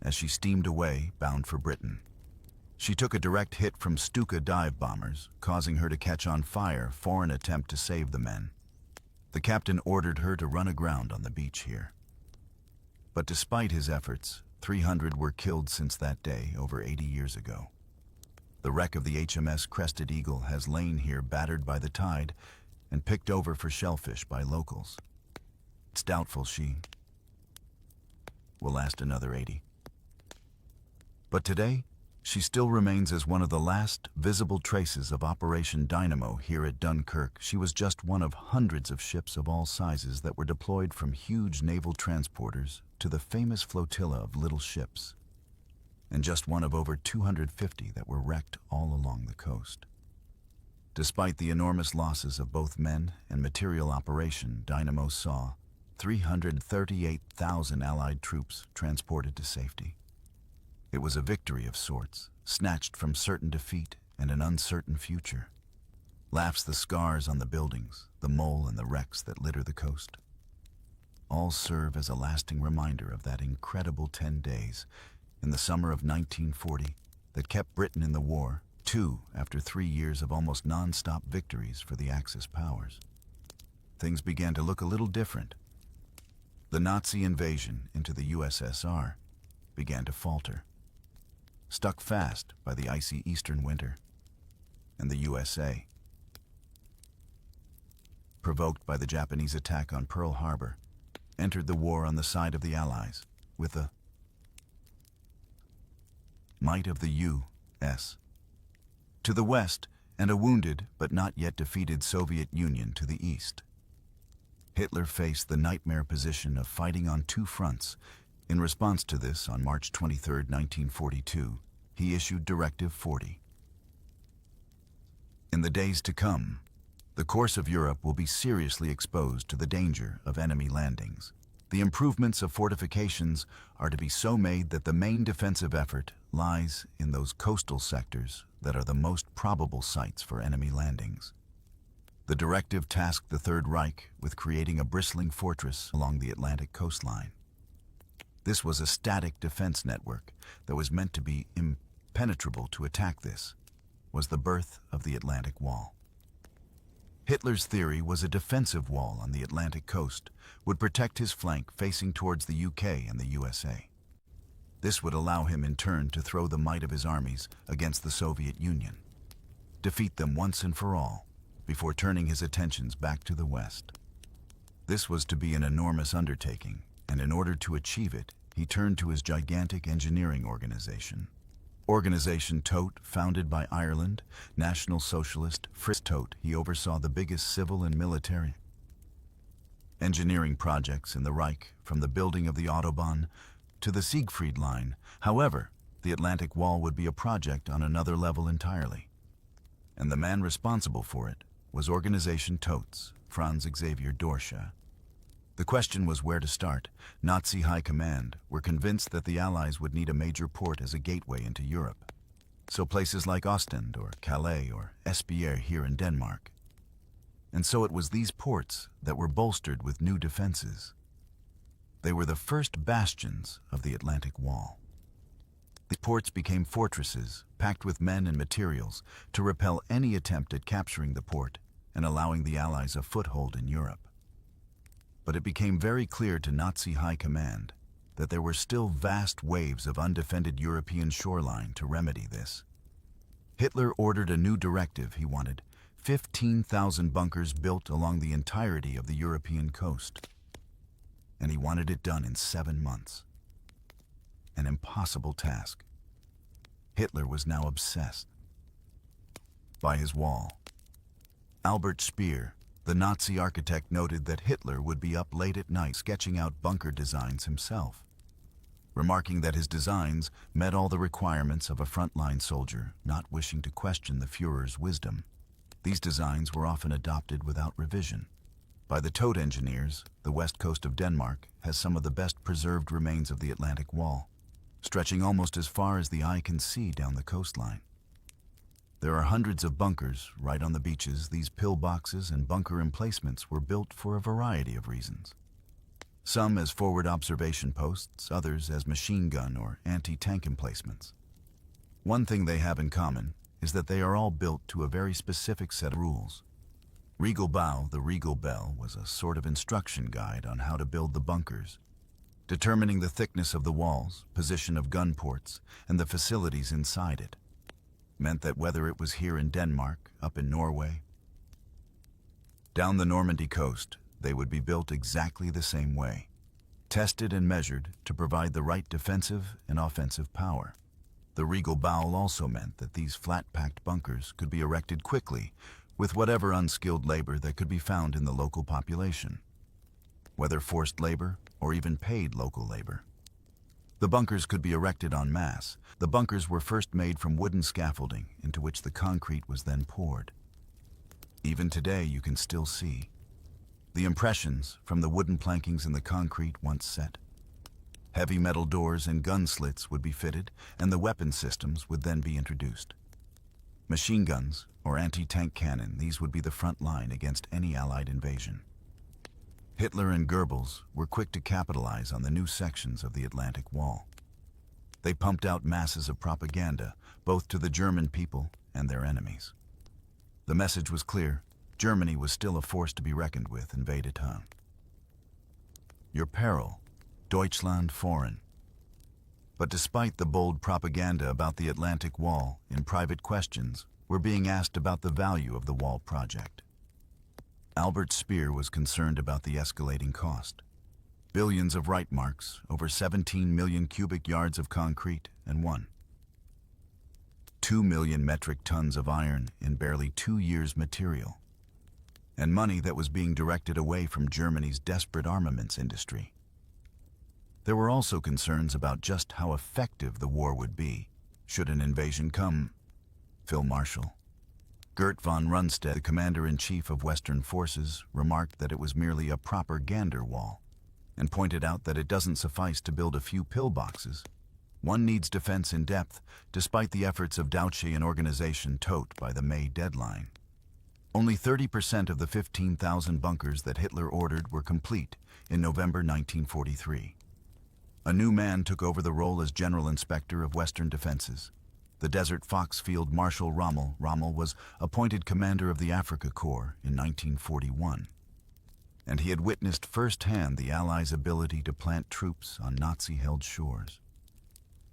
as she steamed away bound for Britain. She took a direct hit from Stuka dive bombers, causing her to catch on fire for an attempt to save the men. The captain ordered her to run aground on the beach here. But despite his efforts, 300 were killed since that day over 80 years ago. The wreck of the HMS Crested Eagle has lain here battered by the tide and picked over for shellfish by locals. It's doubtful she will last another 80. But today, she still remains as one of the last visible traces of Operation Dynamo here at Dunkirk. She was just one of hundreds of ships of all sizes that were deployed, from huge naval transporters to the famous flotilla of little ships, and just one of over 250 that were wrecked all along the coast. Despite the enormous losses of both men and material, Operation Dynamo saw 338,000 Allied troops transported to safety. It was a victory of sorts, snatched from certain defeat and an uncertain future. Laughs the scars on the buildings, the mole and the wrecks that litter the coast. All serve as a lasting reminder of that incredible 10 days in the summer of 1940 that kept Britain in the war, too, after 3 years of almost non-stop victories for the Axis powers. Things began to look a little different. The Nazi invasion into the USSR began to falter, stuck fast by the icy eastern winter, and the USA, provoked by the Japanese attack on Pearl Harbor, entered the war on the side of the Allies with the might of the U.S. to the west and a wounded but not yet defeated Soviet Union to the east. Hitler faced the nightmare position of fighting on two fronts. In response to this, on March 23, 1942, he issued Directive 40. In the days to come, the course of Europe will be seriously exposed to the danger of enemy landings. The improvements of fortifications are to be so made that the main defensive effort lies in those coastal sectors that are the most probable sites for enemy landings. The directive tasked the Third Reich with creating a bristling fortress along the Atlantic coastline. This was a static defense network that was meant to be impenetrable. To attack this was the birth of the Atlantic Wall. Hitler's theory was a defensive wall on the Atlantic coast would protect his flank facing towards the UK and the USA. This would allow him in turn to throw the might of his armies against the Soviet Union, defeat them once and for all, before turning his attentions back to the West. This was to be an enormous undertaking, and in order to achieve it, he turned to his gigantic engineering organization. Organization Todt, founded by Ireland, National Socialist Fritz Todt. He oversaw the biggest civil and military engineering projects in the Reich, from the building of the Autobahn to the Siegfried Line. However, the Atlantic Wall would be a project on another level entirely, and the man responsible for it was Organization Todt's Franz Xavier Dorsche. The question was where to start. Nazi High Command were convinced that the Allies would need a major port as a gateway into Europe, so places like Ostend or Calais or Esbjerg here in Denmark. And so it was these ports that were bolstered with new defenses. They were the first bastions of the Atlantic Wall. The ports became fortresses packed with men and materials to repel any attempt at capturing the port and allowing the Allies a foothold in Europe. But it became very clear to Nazi High Command that there were still vast waves of undefended European shoreline to remedy this. Hitler ordered a new directive. He wanted 15,000 bunkers built along the entirety of the European coast. And he wanted it done in 7 months. An impossible task. Hitler was now obsessed by his wall. Albert Speer, The Nazi architect noted that Hitler would be up late at night sketching out bunker designs himself, remarking that his designs met all the requirements of a frontline soldier, not wishing to question the Führer's wisdom. These designs were often adopted without revision. By the Todt engineers, the west coast of Denmark has some of the best preserved remains of the Atlantic Wall, stretching almost as far as the eye can see down the coastline. There are hundreds of bunkers right on the beaches. These pillboxes and bunker emplacements were built for a variety of reasons. Some as forward observation posts, others as machine gun or anti-tank emplacements. One thing they have in common is that they are all built to a very specific set of rules. Regal Bow, the Regal Bell, was a sort of instruction guide on how to build the bunkers, determining the thickness of the walls, position of gun ports, and the facilities inside it. Meant that whether it was here in Denmark, up in Norway, down the Normandy coast, they would be built exactly the same way, tested and measured to provide the right defensive and offensive power. The Regal Bow also meant that these flat-packed bunkers could be erected quickly with whatever unskilled labor that could be found in the local population, whether forced labor or even paid local labor. The bunkers could be erected en masse. The bunkers were first made from wooden scaffolding into which the concrete was then poured. Even today you can still see the impressions from the wooden plankings in the concrete once set. Heavy metal doors and gun slits would be fitted, and the weapon systems would then be introduced. Machine guns or anti-tank cannon, these would be the front line against any Allied invasion. Hitler and Goebbels were quick to capitalize on the new sections of the Atlantic Wall. They pumped out masses of propaganda, both to the German people and their enemies. The message was clear: Germany was still a force to be reckoned with in Vatican. Your peril, Deutschland foreign. But despite the bold propaganda about the Atlantic Wall, in private questions were being asked about the value of the wall project. Albert Speer was concerned about the escalating cost. Billions of Reichsmarks, over 17 million cubic yards of concrete, and 2 million metric tons of iron in barely 2 years' material. And money that was being directed away from Germany's desperate armaments industry. There were also concerns about just how effective the war would be, should an invasion come. Field Marshal Gert von Rundstedt, the commander-in-chief of Western forces, remarked that it was merely a propaganda wall, and pointed out that it doesn't suffice to build a few pillboxes. One needs defense in depth, despite the efforts of Deutsche and organization Todt by the May deadline. Only 30% of the 15,000 bunkers that Hitler ordered were complete in November 1943. A new man took over the role as General Inspector of Western Defenses. The Desert Fox Field Marshal Rommel. Rommel was appointed commander of the Africa Corps in 1941. And he had witnessed firsthand the Allies' ability to plant troops on Nazi-held shores.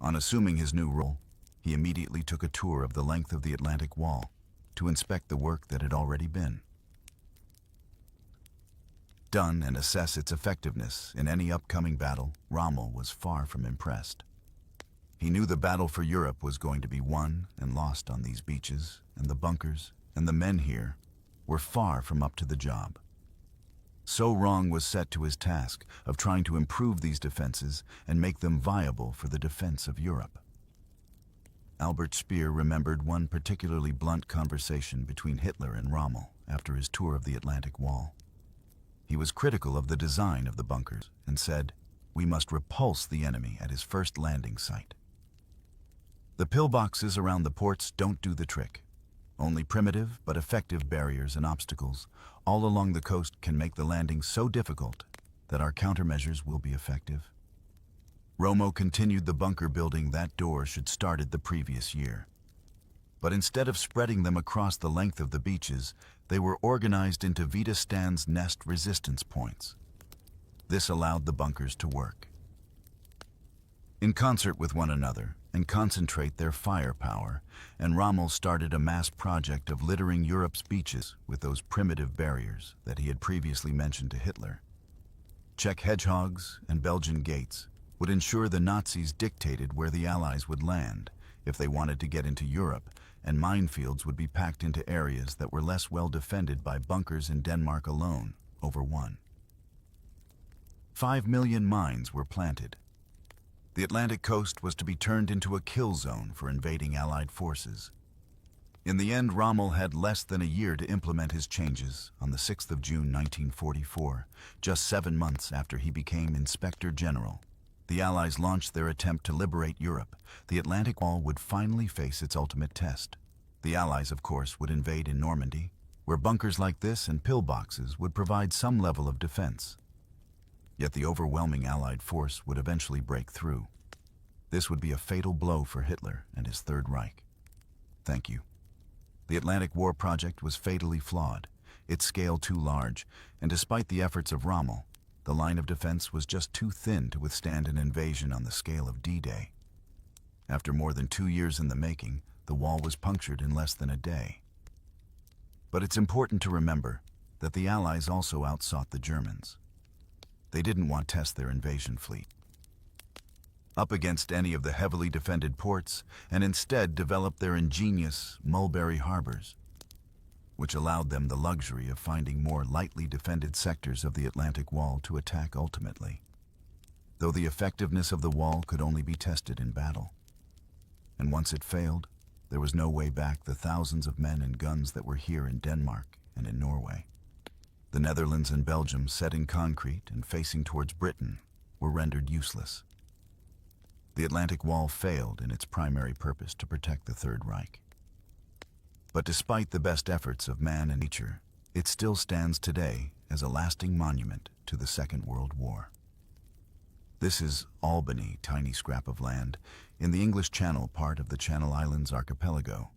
On assuming his new role, he immediately took a tour of the length of the Atlantic Wall to inspect the work that had already been done and assess its effectiveness in any upcoming battle. Rommel was far from impressed. He knew the battle for Europe was going to be won and lost on these beaches, and the bunkers and the men here were far from up to the job. So wrong was set to his task of trying to improve these defenses and make them viable for the defense of Europe. Albert Speer remembered one particularly blunt conversation between Hitler and Rommel after his tour of the Atlantic Wall. He was critical of the design of the bunkers and said, "We must repulse the enemy at his first landing site. The pillboxes around the ports don't do the trick. Only primitive but effective barriers and obstacles all along the coast can make the landing so difficult that our countermeasures will be effective." Romo continued the bunker building. That door should started the previous year. But instead of spreading them across the length of the beaches, they were organized into Vita Stan's nest resistance points. This allowed the bunkers to work in concert with one another and concentrate their firepower, and Rommel started a mass project of littering Europe's beaches with those primitive barriers that he had previously mentioned to Hitler. Czech hedgehogs and Belgian gates would ensure the Nazis dictated where the Allies would land if they wanted to get into Europe, and minefields would be packed into areas that were less well defended by bunkers in Denmark alone, over 1.5 million mines were planted. The Atlantic coast was to be turned into a kill zone for invading Allied forces. In the end, Rommel had less than a year to implement his changes on the 6th of June 1944, just 7 months after he became Inspector General. The Allies launched their attempt to liberate Europe. The Atlantic Wall would finally face its ultimate test. The Allies, of course, would invade in Normandy, where bunkers like this and pillboxes would provide some level of defense. Yet the overwhelming Allied force would eventually break through. This would be a fatal blow for Hitler and his Third Reich. Thank you. The Atlantic War project was fatally flawed, its scale too large, and despite the efforts of Rommel, the line of defense was just too thin to withstand an invasion on the scale of D-Day. After more than 2 years in the making, the wall was punctured in less than a day. But it's important to remember that the Allies also outsought the Germans. They didn't want to test their invasion fleet up against any of the heavily defended ports, and instead developed their ingenious Mulberry harbors, which allowed them the luxury of finding more lightly defended sectors of the Atlantic Wall to attack ultimately, though the effectiveness of the wall could only be tested in battle. And once it failed, there was no way back the thousands of men and guns that were here in Denmark and in Norway. The Netherlands and Belgium, set in concrete and facing towards Britain, were rendered useless. The Atlantic Wall failed in its primary purpose to protect the Third Reich. But despite the best efforts of man and nature, it still stands today as a lasting monument to the Second World War. This is Albany, tiny scrap of land, in the English Channel, part of the Channel Islands archipelago.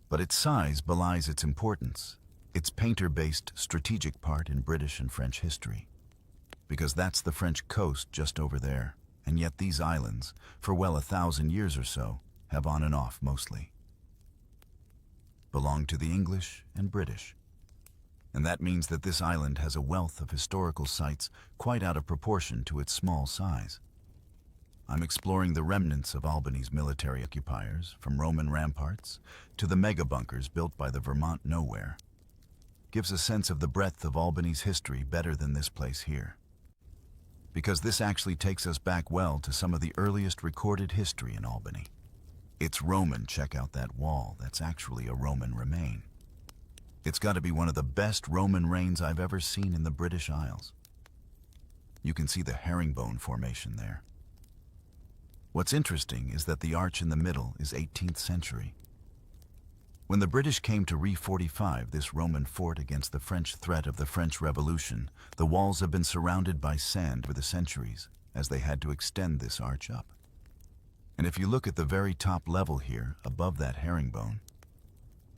But its size belies its importance, its painter-based strategic part in British and French history. Because that's the French coast just over there. And yet these islands, for well 1,000 years or so, have on and off mostly belonged to the English and British. And that means that this island has a wealth of historical sites quite out of proportion to its small size. I'm exploring the remnants of Albany's military occupiers, from Roman ramparts to the mega bunkers built by the Vermont Nowhere. Gives a sense of the breadth of Albany's history better than this place here, because this actually takes us back well to some of the earliest recorded history in Albany. It's Roman. Check out that wall. That's actually a Roman remain. It's got to be one of the best Roman reigns I've ever seen in the British Isles. You can see the herringbone formation there. What's interesting is that the arch in the middle is 18th century. When the British came to refortify this Roman fort against the French threat of the French Revolution, the walls have been surrounded by sand for the centuries, as they had to extend this arch up. And if you look at the very top level here, above that herringbone,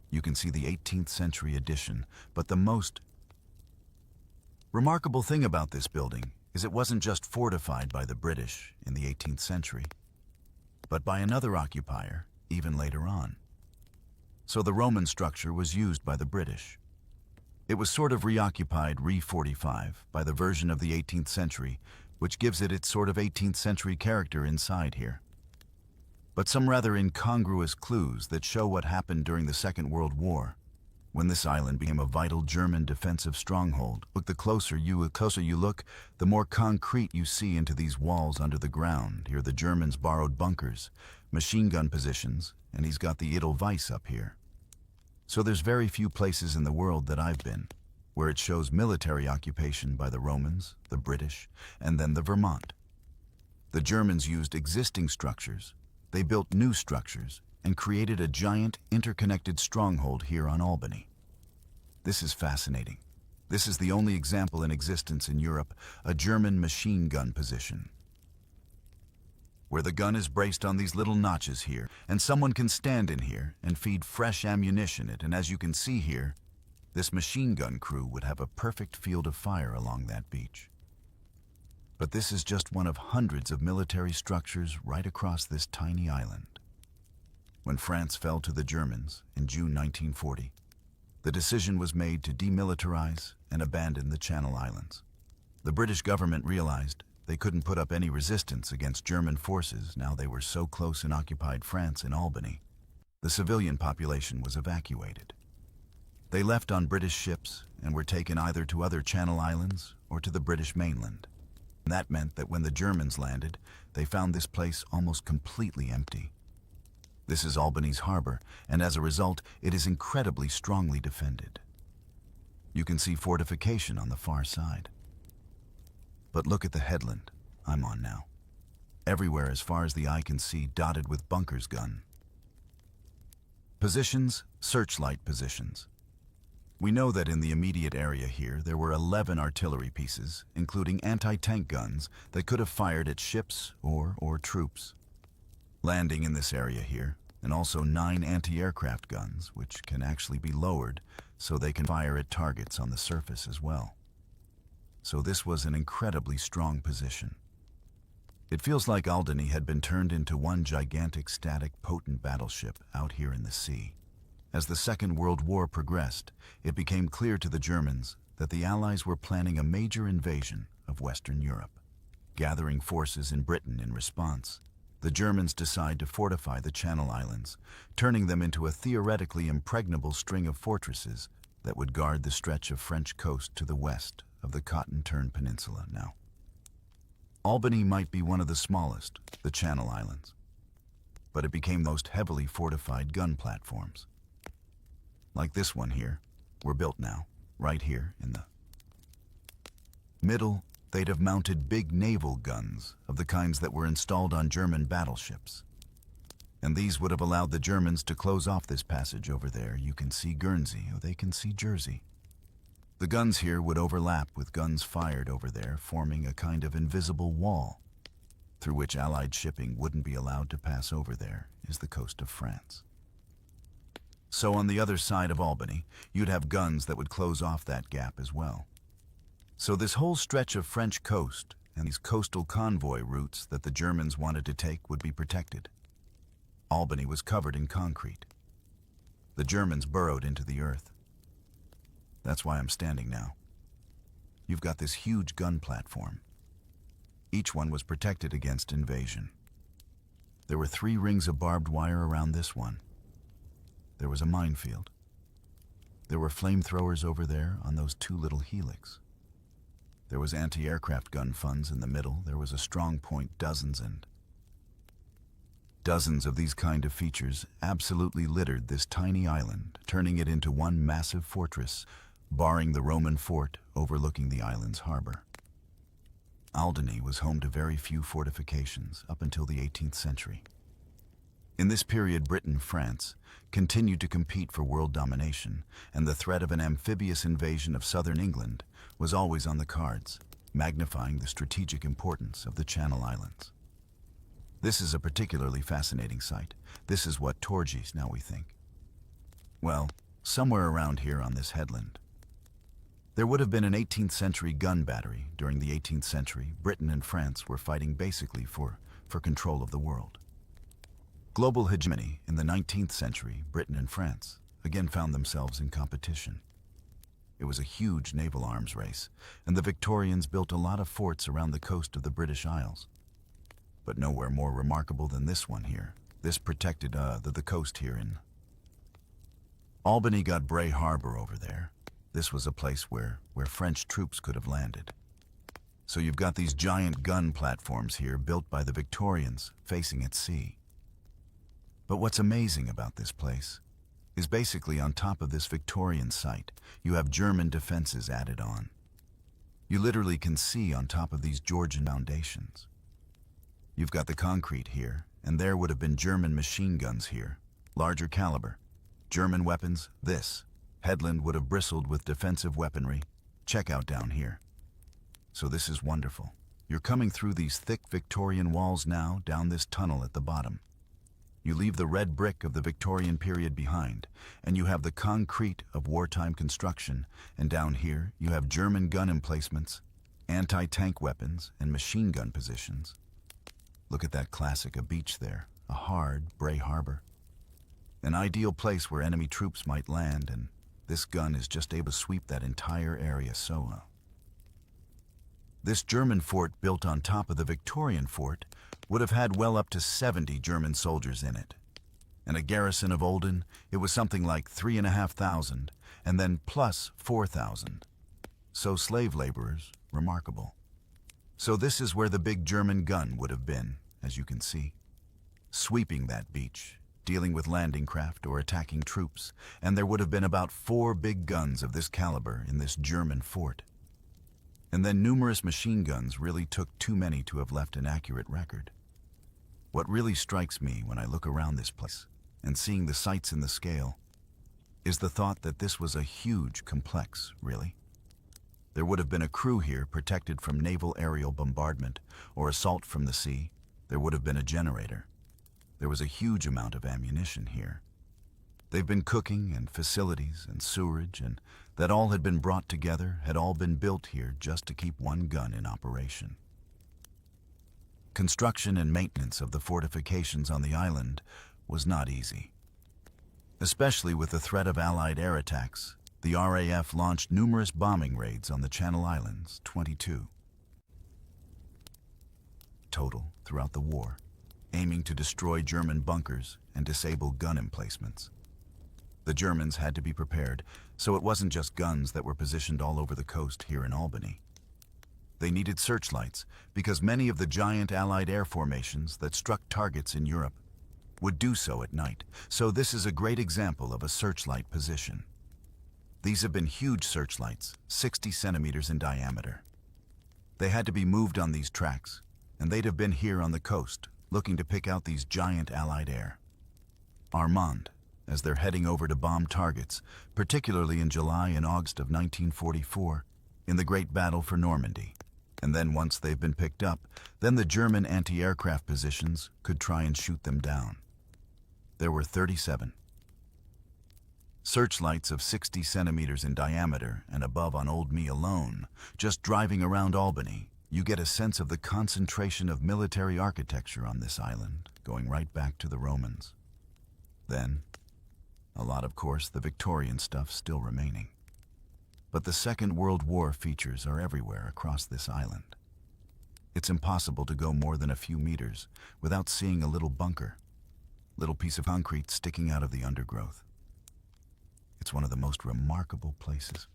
you can see the 18th century addition. But the most remarkable thing about this building is it wasn't just fortified by the British in the 18th century, but by another occupier even later on. So the Roman structure was used by the British. It was sort of reoccupied, refortified, by the version of the 18th century, which gives it its sort of 18th century character inside here. But some rather incongruous clues that show what happened during the Second World War, when this island became a vital German defensive stronghold. Look, the closer you look, the more concrete you see into these walls under the ground. Here the Germans borrowed bunkers, machine gun positions, and he's got the Edelweiss up here. So there's very few places in the world that I've been where it shows military occupation by the Romans, the British, and then the Vermont. The Germans used existing structures, they built new structures, and created a giant interconnected stronghold here on Albany. This is fascinating. This is the only example in existence in Europe, a German machine gun position, where the gun is braced on these little notches here, and someone can stand in here and feed fresh ammunition in it. And as you can see here, this machine gun crew would have a perfect field of fire along that beach. But this is just one of hundreds of military structures right across this tiny island. When France fell to the Germans in June 1940, the decision was made to demilitarize and abandon the Channel Islands. The British government realized they couldn't put up any resistance against German forces now they were so close in occupied France in Albany. The civilian population was evacuated. They left on British ships and were taken either to other Channel Islands or to the British mainland. That meant that when the Germans landed, they found this place almost completely empty. This is Albany's harbor, and as a result, it is incredibly strongly defended. You can see fortification on the far side. But look at the headland I'm on now. Everywhere as far as the eye can see, dotted with bunkers gun. Positions, searchlight positions. We know that in the immediate area here, there were 11 artillery pieces, including anti-tank guns that could have fired at ships or troops. Landing in this area here, and also 9 anti-aircraft guns, which can actually be lowered so they can fire at targets on the surface as well. So this was an incredibly strong position. It feels like Alderney had been turned into one gigantic, static, potent battleship out here in the sea. As the Second World War progressed, it became clear to the Germans that the Allies were planning a major invasion of Western Europe. Gathering forces in Britain in response, the Germans decide to fortify the Channel Islands, turning them into a theoretically impregnable string of fortresses that would guard the stretch of French coast to the west of the Cotton Turn Peninsula now. Albany might be one of the smallest, the Channel Islands, but it became the most heavily fortified gun platforms. Like this one here, were built now, right here in the middle. They'd have mounted big naval guns of the kinds that were installed on German battleships. And these would have allowed the Germans to close off this passage over there. You can see Guernsey, or they can see Jersey. The guns here would overlap with guns fired over there, forming a kind of invisible wall through which Allied shipping wouldn't be allowed to pass over. There is the coast of France. So on the other side of Albany, you'd have guns that would close off that gap as well. So this whole stretch of French coast and these coastal convoy routes that the Germans wanted to take would be protected. Albany was covered in concrete. The Germans burrowed into the earth. That's why I'm standing now. You've got this huge gun platform. Each one was protected against invasion. There were 3 rings of barbed wire around this one. There was a minefield. There were flamethrowers over there on those 2 little helix. There was anti-aircraft gun funds in the middle. There was a strong point, dozens and dozens of these kind of features absolutely littered this tiny island, turning it into one massive fortress, barring the Roman fort overlooking the island's harbor. Alderney was home to very few fortifications up until the 18th century. In this period, Britain and France continued to compete for world domination, and the threat of an amphibious invasion of southern England was always on the cards, magnifying the strategic importance of the Channel Islands. This is a particularly fascinating site. This is what Torgis now we think. Well, somewhere around here on this headland. There would have been an 18th century gun battery. During the 18th century, Britain and France were fighting basically for control of the world. Global hegemony in the 19th century, Britain and France again found themselves in competition. It was a huge naval arms race, and the Victorians built a lot of forts around the coast of the British Isles. But nowhere more remarkable than this one here. This protected the coast here in Albany. Got Bray Harbor over there. This was a place where French troops could have landed. So you've got these giant gun platforms here built by the Victorians facing at sea. But what's amazing about this place is basically on top of this Victorian site, you have German defenses added on. You literally can see on top of these Georgian foundations. You've got the concrete here, and there would have been German machine guns here, larger caliber. German weapons, this headland would have bristled with defensive weaponry. Check out down here. So this is wonderful. You're coming through these thick Victorian walls now, down this tunnel at the bottom. You leave the red brick of the Victorian period behind, and you have the concrete of wartime construction, and down here you have German gun emplacements, anti-tank weapons, and machine gun positions. Look at that classic, a beach there, a hard Bray Harbor. An ideal place where enemy troops might land, and this gun is just able to sweep that entire area so well. This German fort built on top of the Victorian fort would have had well up to 70 German soldiers in it. And a garrison of Olden, it was something like 3,500, and then plus 4,000. So slave laborers, remarkable. So this is where the big German gun would have been, as you can see. Sweeping that beach, dealing with landing craft or attacking troops, and there would have been about 4 big guns of this caliber in this German fort. And then numerous machine guns really took too many to have left an accurate record. What really strikes me when I look around this place, and seeing the sights in the scale, is the thought that this was a huge complex, really. There would have been a crew here protected from naval aerial bombardment or assault from the sea. There would have been a generator. There was a huge amount of ammunition here. They've been cooking and facilities and sewerage, and that all had been brought together, had all been built here just to keep one gun in operation. Construction and maintenance of the fortifications on the island was not easy. Especially with the threat of Allied air attacks, the RAF launched numerous bombing raids on the Channel Islands, 22 total throughout the war, aiming to destroy German bunkers and disable gun emplacements. The Germans had to be prepared, so it wasn't just guns that were positioned all over the coast here in Albany. They needed searchlights because many of the giant Allied air formations that struck targets in Europe would do so at night, so this is a great example of a searchlight position. These have been huge searchlights, 60 centimeters in diameter. They had to be moved on these tracks, and they'd have been here on the coast, looking to pick out these giant Allied air. Armand, as they're heading over to bomb targets, particularly in July and August of 1944, in the Great Battle for Normandy. And then once they've been picked up, then the German anti-aircraft positions could try and shoot them down. There were 37 searchlights of 60 centimeters in diameter and above on Old Me alone. Just driving around Albany, you get a sense of the concentration of military architecture on this island, going right back to the Romans. Then, a lot, of course, the Victorian stuff still remaining. But the Second World War features are everywhere across this island. It's impossible to go more than a few meters without seeing a little bunker, little piece of concrete sticking out of the undergrowth. It's one of the most remarkable places.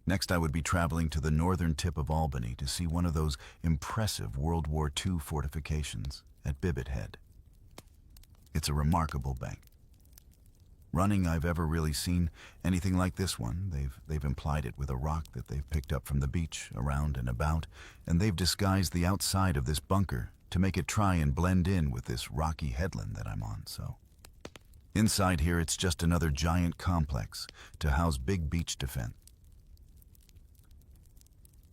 Next, I would be traveling to the northern tip of Albany to see one of those impressive World War II fortifications at Bibbet Head. It's a remarkable bank. Running I've ever really seen anything like this one. They've implied it with a rock that they've picked up from the beach, around and about, and they've disguised the outside of this bunker to make it try and blend in with this rocky headland that I'm on, so. Inside here, it's just another giant complex to house big beach defense.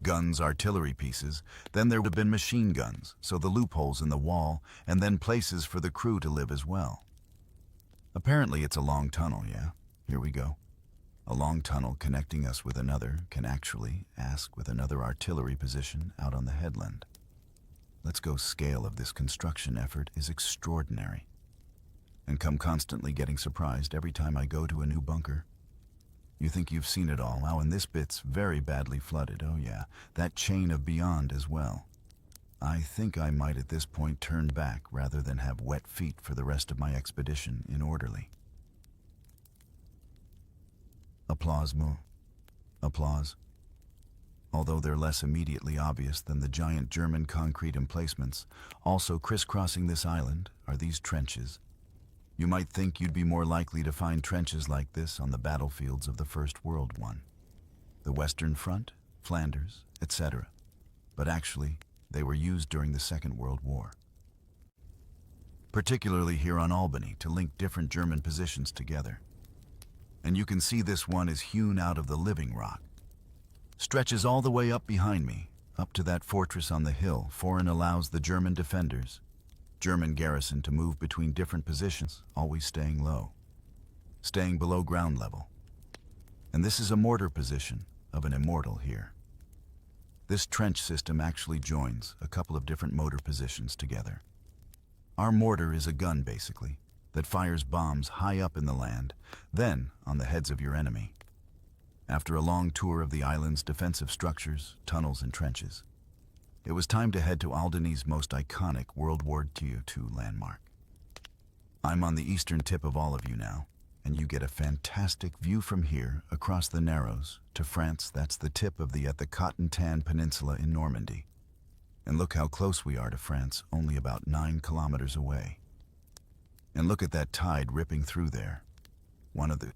Guns, artillery pieces, then there would have been machine guns, so the loopholes in the wall, and then places for the crew to live as well. Apparently it's a long tunnel, yeah? Here we go. A long tunnel connecting us with another can actually ask with another artillery position out on the headland. Let's go. Scale of this construction effort is extraordinary. And come constantly getting surprised every time I go to a new bunker. You think you've seen it all. Wow, and this bit's very badly flooded. Oh yeah, that chain of beyond as well. I think I might at this point turn back rather than have wet feet for the rest of my expedition in orderly. Applause, Moo. Applause. Although they're less immediately obvious than the giant German concrete emplacements, also crisscrossing this island are these trenches. You might think you'd be more likely to find trenches like this on the battlefields of the First World War, the Western Front, Flanders, etc. But actually, they were used during the Second World War. Particularly here on Albany to link different German positions together. And you can see this one is hewn out of the living rock. Stretches all the way up behind me, up to that fortress on the hill, for and allows the German defenders, German garrison to move between different positions, always staying low, staying below ground level. And this is a mortar position of an immortal here. This trench system actually joins a couple of different motor positions together. Our mortar is a gun, basically, that fires bombs high up in the land, then on the heads of your enemy. After a long tour of the island's defensive structures, tunnels, and trenches, it was time to head to Albany's most iconic World War II landmark. I'm on the eastern tip of all of you now, and you get a fantastic view from here across the Narrows to France. That's the tip of the Cotton-Tan Peninsula in Normandy. And look how close we are to France, only about 9 kilometers away. And look at that tide ripping through there. One of the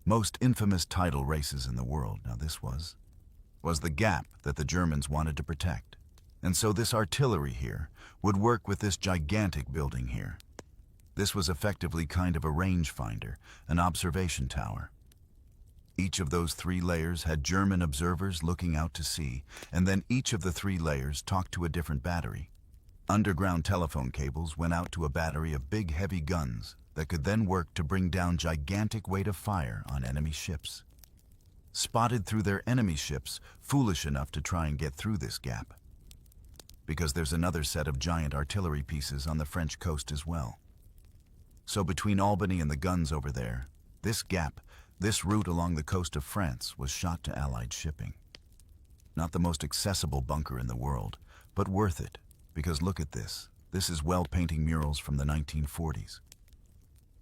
most infamous tidal races in the world. Now this was the gap that the Germans wanted to protect. And so this artillery here would work with this gigantic building here. This was effectively kind of a rangefinder, an observation tower. Each of those 3 layers had German observers looking out to sea, and then each of the 3 layers talked to a different battery. Underground telephone cables went out to a battery of big heavy guns that could then work to bring down gigantic weight of fire on enemy ships. Spotted through their enemy ships, foolish enough to try and get through this gap. Because there's another set of giant artillery pieces on the French coast as well. So between Albany and the guns over there, this gap, this route along the coast of France was shot to Allied shipping. Not the most accessible bunker in the world, but worth it, because look at this. This is well-painting murals from the 1940s.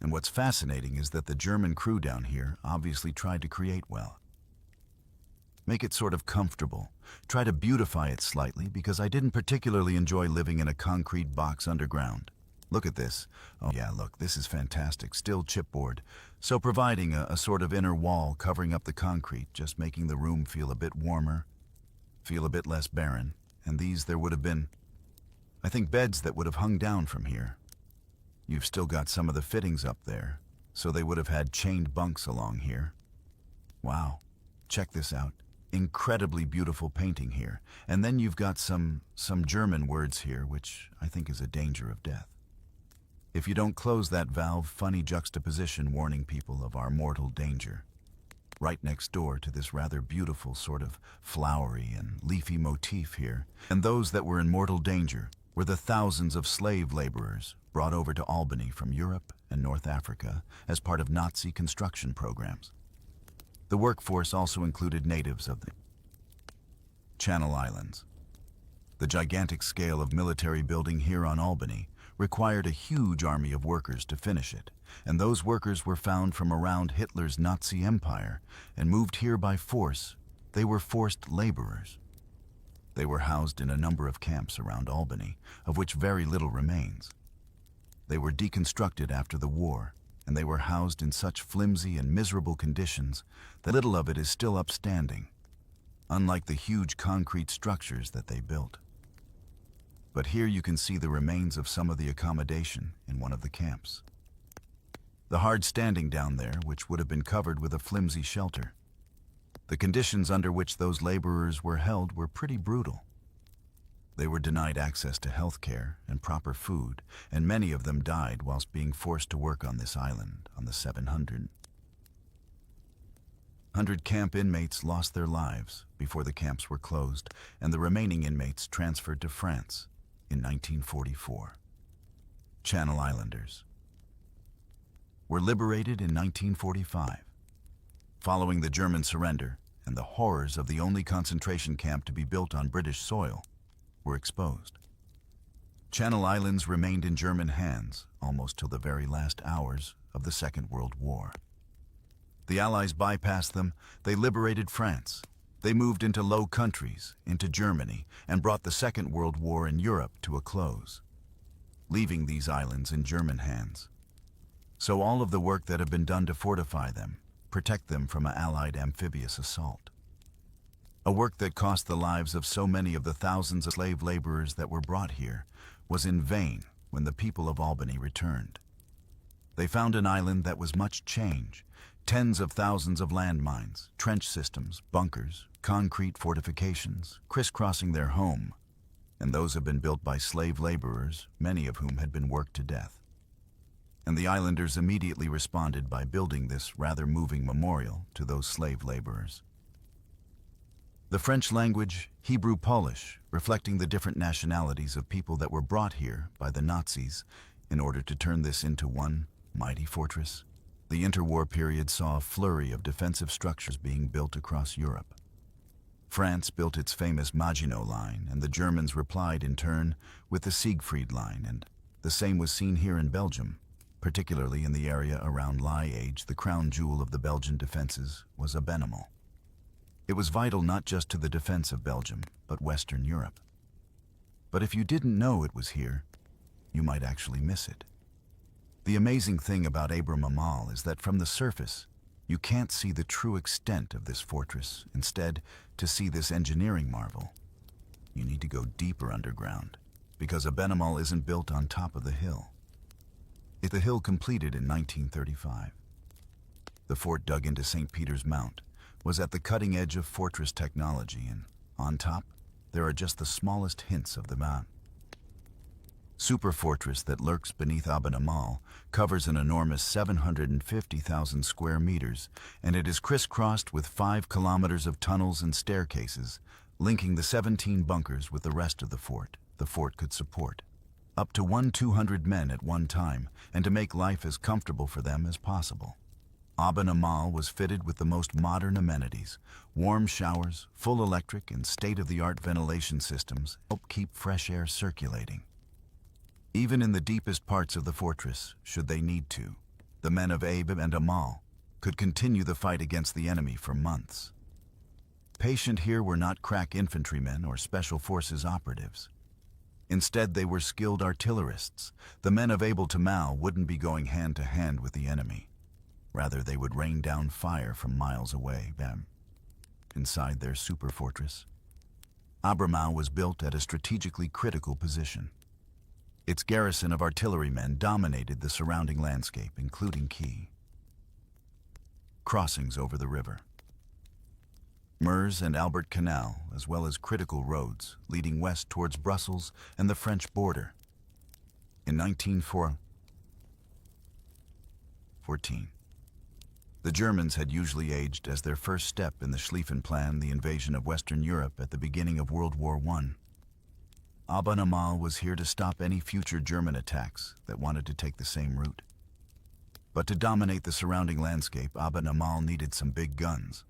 And what's fascinating is that the German crew down here obviously tried to create well. Make it sort of comfortable. Try to beautify it slightly, because I didn't particularly enjoy living in a concrete box underground. Look at this. Oh yeah, look, this is fantastic. Still chipboard. So providing a sort of inner wall covering up the concrete, just making the room feel a bit warmer, feel a bit less barren. And these, there would have been, I think, beds that would have hung down from here. You've still got some of the fittings up there, so they would have had chained bunks along here. Wow, check this out. Incredibly beautiful painting here. And then you've got some German words here, which I think is a danger of death. If you don't close that valve, funny juxtaposition warning people of our mortal danger. Right next door to this rather beautiful sort of flowery and leafy motif here. And those that were in mortal danger were the thousands of slave laborers brought over to Albany from Europe and North Africa as part of Nazi construction programs. The workforce also included natives of the Channel Islands. The gigantic scale of military building here on Albany required a huge army of workers to finish it, and those workers were found from around Hitler's Nazi Empire and moved here by force. They were forced laborers. They were housed in a number of camps around Albany, of which very little remains. They were deconstructed after the war, and they were housed in such flimsy and miserable conditions that little of it is still upstanding, unlike the huge concrete structures that they built. But here you can see the remains of some of the accommodation in one of the camps. The hard standing down there, which would have been covered with a flimsy shelter. The conditions under which those laborers were held were pretty brutal. They were denied access to health care and proper food, and many of them died whilst being forced to work on this island on the 700. 100 camp inmates lost their lives before the camps were closed, and the remaining inmates transferred to France in 1944. Channel Islanders were liberated in 1945. Following the German surrender and the horrors of the only concentration camp to be built on British soil were exposed. Channel Islands remained in German hands almost till the very last hours of the Second World War. The Allies bypassed them, they liberated France. They moved into Low Countries, into Germany, and brought the Second World War in Europe to a close, leaving these islands in German hands. So all of the work that had been done to fortify them, protect them from an Allied amphibious assault. A work that cost the lives of so many of the thousands of slave laborers that were brought here was in vain when the people of Albany returned. They found an island that was much changed, tens of thousands of landmines, trench systems, bunkers, concrete fortifications, crisscrossing their home, and those had been built by slave laborers, many of whom had been worked to death. And the islanders immediately responded by building this rather moving memorial to those slave laborers. The French language, Hebrew-Polish, reflecting the different nationalities of people that were brought here by the Nazis in order to turn this into one mighty fortress. The interwar period saw a flurry of defensive structures being built across Europe. France built its famous Maginot Line, and the Germans replied in turn with the Siegfried Line, and The same was seen here in Belgium, particularly in the area around Liège. The crown jewel of the Belgian defenses was a Benemel. It was vital not just to the defense of Belgium, but Western Europe. But if you didn't know it was here, you might actually miss it. The amazing thing about Abraham Amal is that from the surface, you can't see the true extent of this fortress. Instead, to see this engineering marvel, you need to go deeper underground, because a Benemel isn't built on top of the hill. It's the hill completed in 1935. The fort dug into St. Peter's Mount was at the cutting edge of fortress technology, and on top, there are just the smallest hints of the mount. Super fortress that lurks beneath Aben Amal covers an enormous 750,000 square meters, and it is crisscrossed with 5 kilometers of tunnels and staircases, linking the 17 bunkers with the rest of the fort. The fort could support up to 200 men at one time, and to make life as comfortable for them as possible. Aben Amal was fitted with the most modern amenities. Warm showers, full electric and state-of-the-art ventilation systems help keep fresh air circulating. Even in the deepest parts of the fortress, should they need to, the men of Abe and Amal could continue the fight against the enemy for months. Patient here were not crack infantrymen or special forces operatives. Instead, they were skilled artillerists. The men of Abe Amal wouldn't be going hand to hand with the enemy. Rather, they would rain down fire from miles away. Inside their super fortress, Abramal was built at a strategically critical position. Its garrison of artillerymen dominated the surrounding landscape, including key crossings over the river, Meuse and Albert Canal, as well as critical roads leading west towards Brussels and the French border. In 1914, the Germans had usually aged as their first step in the Schlieffen Plan, the invasion of Western Europe at the beginning of World War I. Aben Amal was here to stop any future German attacks that wanted to take the same route. But to dominate the surrounding landscape, Aben Amal needed some big guns.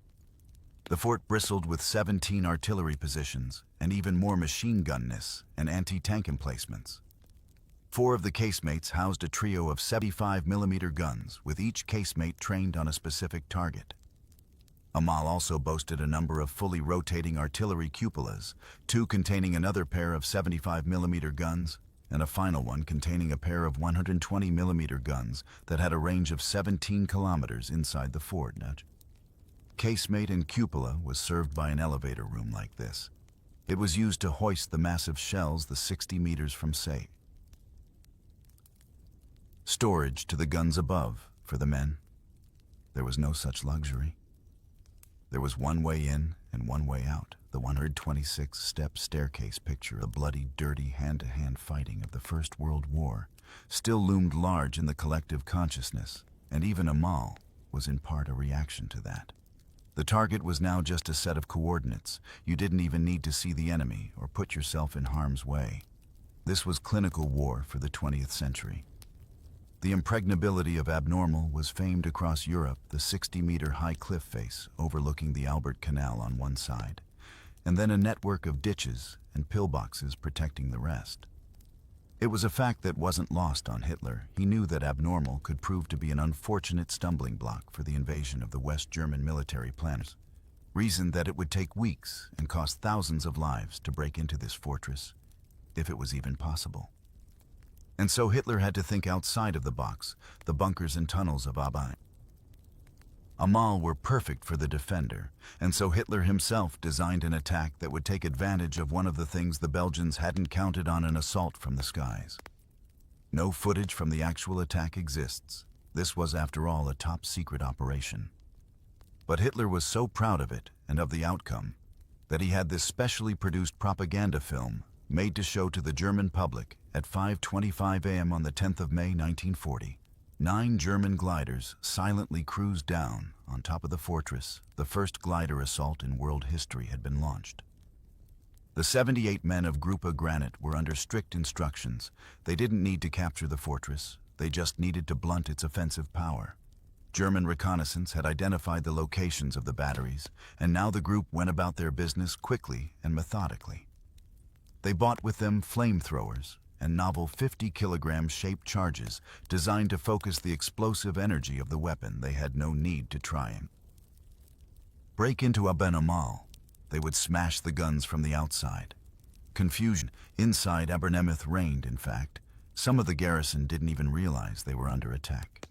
The fort bristled with 17 artillery positions and even more machine gun nests and anti-tank emplacements. 4 of the casemates housed a trio of 75mm guns, with each casemate trained on a specific target. Amal also boasted a number of fully rotating artillery cupolas, 2 containing another pair of 75mm guns, and a final one containing a pair of 120mm guns that had a range of 17 kilometers inside the fort. Casemate and cupola was served by an elevator room like this. It was used to hoist the massive shells the 60 meters from sea. Storage to the guns above for the men. There was no such luxury. There was one way in and one way out. The 126-step staircase picture of the bloody, dirty hand-to-hand fighting of the First World War still loomed large in the collective consciousness, and even Amal was in part a reaction to that. The target was now just a set of coordinates. You didn't even need to see the enemy or put yourself in harm's way. This was clinical war for the 20th century. The impregnability of Abnormal was famed across Europe, the 60-meter high cliff face overlooking the Albert Canal on one side, and then a network of ditches and pillboxes protecting the rest. It was a fact that wasn't lost on Hitler. He knew that Abnormal could prove to be an unfortunate stumbling block for the invasion of the West German military planners. Reasoned that it would take weeks and cost thousands of lives to break into this fortress, if it was even possible. And so Hitler had to think outside of the box. The bunkers and tunnels of Aben Amal were perfect for the defender, and so Hitler himself designed an attack that would take advantage of one of the things the Belgians hadn't counted on: an assault from the skies. No footage from the actual attack exists. This was, after all, a top-secret operation. But Hitler was so proud of it and of the outcome that he had this specially produced propaganda film made to show to the German public at 5:25 a.m. on the 10th of May 1940. 9 German gliders silently cruised down on top of the fortress. The first glider assault in world history had been launched. The 78 men of Gruppe Granit were under strict instructions. They didn't need to capture the fortress. They just needed to blunt its offensive power. German reconnaissance had identified the locations of the batteries, and now the group went about their business quickly and methodically. They brought with them flamethrowers and novel 50-kilogram shaped charges designed to focus the explosive energy of the weapon they had no need to try and break into Aben Amal. They would smash the guns from the outside. Confusion inside Abernemouth reigned, in fact. Some of the garrison didn't even realize they were under attack.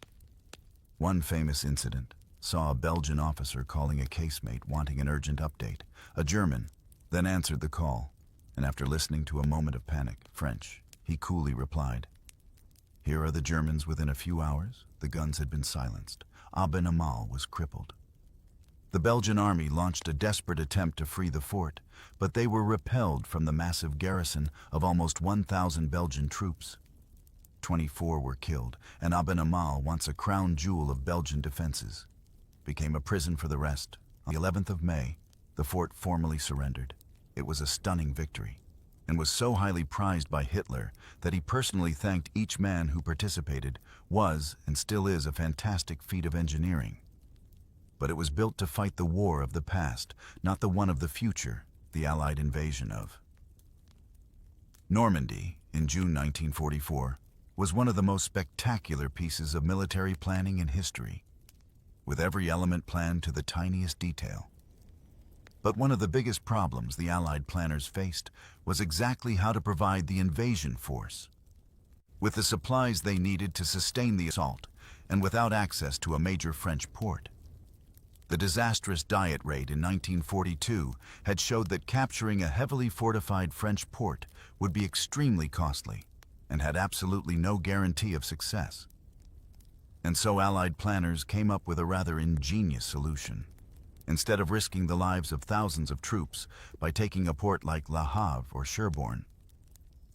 One famous incident saw a Belgian officer calling a casemate wanting an urgent update. A German then answered the call, and after listening to a moment of panic, French, he coolly replied, "Here are the Germans within a few hours." The guns had been silenced. Aben Amal was crippled. The Belgian army launched a desperate attempt to free the fort, but they were repelled from the massive garrison of almost 1,000 Belgian troops. 24 were killed, and Aben Amal, once a crown jewel of Belgian defenses, became a prison for the rest. On the 11th of May, the fort formally surrendered. It was a stunning victory, and was so highly prized by Hitler that he personally thanked each man who participated. Was, and still is, a fantastic feat of engineering. But it was built to fight the war of the past, not the one of the future, the Allied invasion of Normandy in June 1944 was one of the most spectacular pieces of military planning in history, with every element planned to the tiniest detail. But one of the biggest problems the Allied planners faced was exactly how to provide the invasion force with the supplies they needed to sustain the assault, and without access to a major French port. The disastrous Diet raid in 1942 had showed that capturing a heavily fortified French port would be extremely costly and had absolutely no guarantee of success. And so Allied planners came up with a rather ingenious solution. Instead of risking the lives of thousands of troops by taking a port like Le Havre or Cherbourg,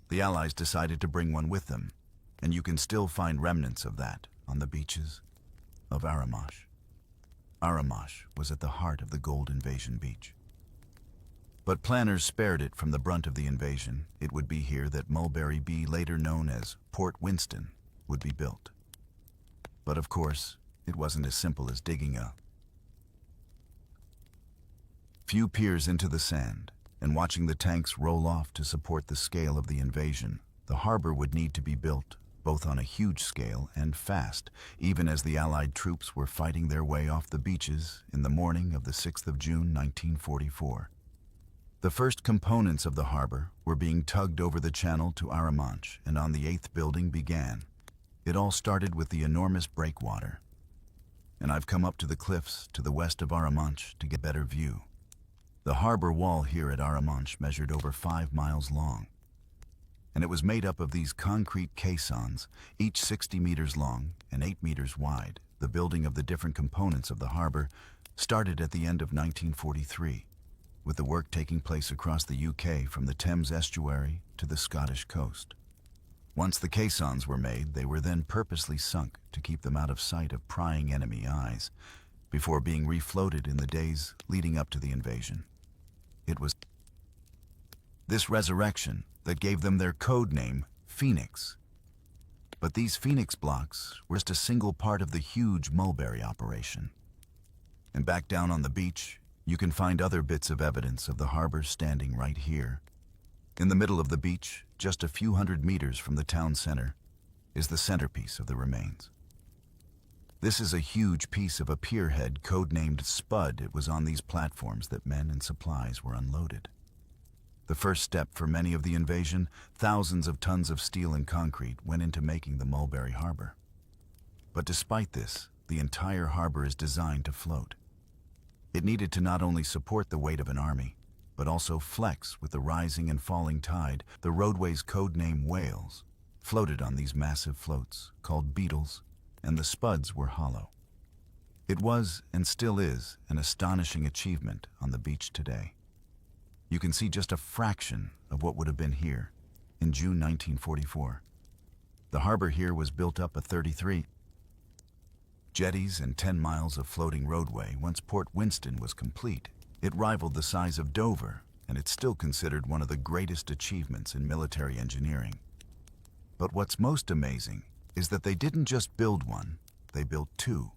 the Allies decided to bring one with them, and you can still find remnants of that on the beaches of Aramash. Aramash was at the heart of the Gold Invasion beach. But planners spared it from the brunt of the invasion. It would be here that Mulberry Bey, later known as Port Winston, would be built. But of course, it wasn't as simple as digging a few piers into the sand and watching the tanks roll off to support the scale of the invasion. The harbor would need to be built, both on a huge scale and fast, even as the Allied troops were fighting their way off the beaches in the morning of the 6th of June 1944. The first components of the harbor were being tugged over the channel to Aramash, and on the 8th building began. It all started with the enormous breakwater. And I've come up to the cliffs to the west of Aramash to get a better view. The harbor wall here at Aramash measured over 5 miles long, and it was made up of these concrete caissons, each 60 meters long and 8 meters wide. The building of the different components of the harbor started at the end of 1943, with the work taking place across the UK from the Thames estuary to the Scottish coast. Once the caissons were made, they were then purposely sunk to keep them out of sight of prying enemy eyes, before being refloated in the days leading up to the invasion. It was this resurrection that gave them their code name, Phoenix. But these Phoenix blocks were just a single part of the huge Mulberry operation. And back down on the beach, you can find other bits of evidence of the harbor standing right here. In the middle of the beach, just a few hundred meters from the town center, is the centerpiece of the remains. This is a huge piece of a pierhead codenamed Spud. It was on these platforms that men and supplies were unloaded. The first step for many of the invasion, thousands of tons of steel and concrete went into making the Mulberry Harbor. But despite this, the entire harbor is designed to float. It needed to not only support the weight of an army, but also flex with the rising and falling tide. The roadway's codename Whales floated on these massive floats, called beetles, and the spuds were hollow. It was, and still is, an astonishing achievement on the beach today. You can see just a fraction of what would have been here in June 1944. The harbor here was built up of 33 jetties and 10 miles of floating roadway. Once Port Winston was complete, it rivaled the size of Dover, and it's still considered one of the greatest achievements in military engineering. But what's most amazing is that they didn't just build one, they built two.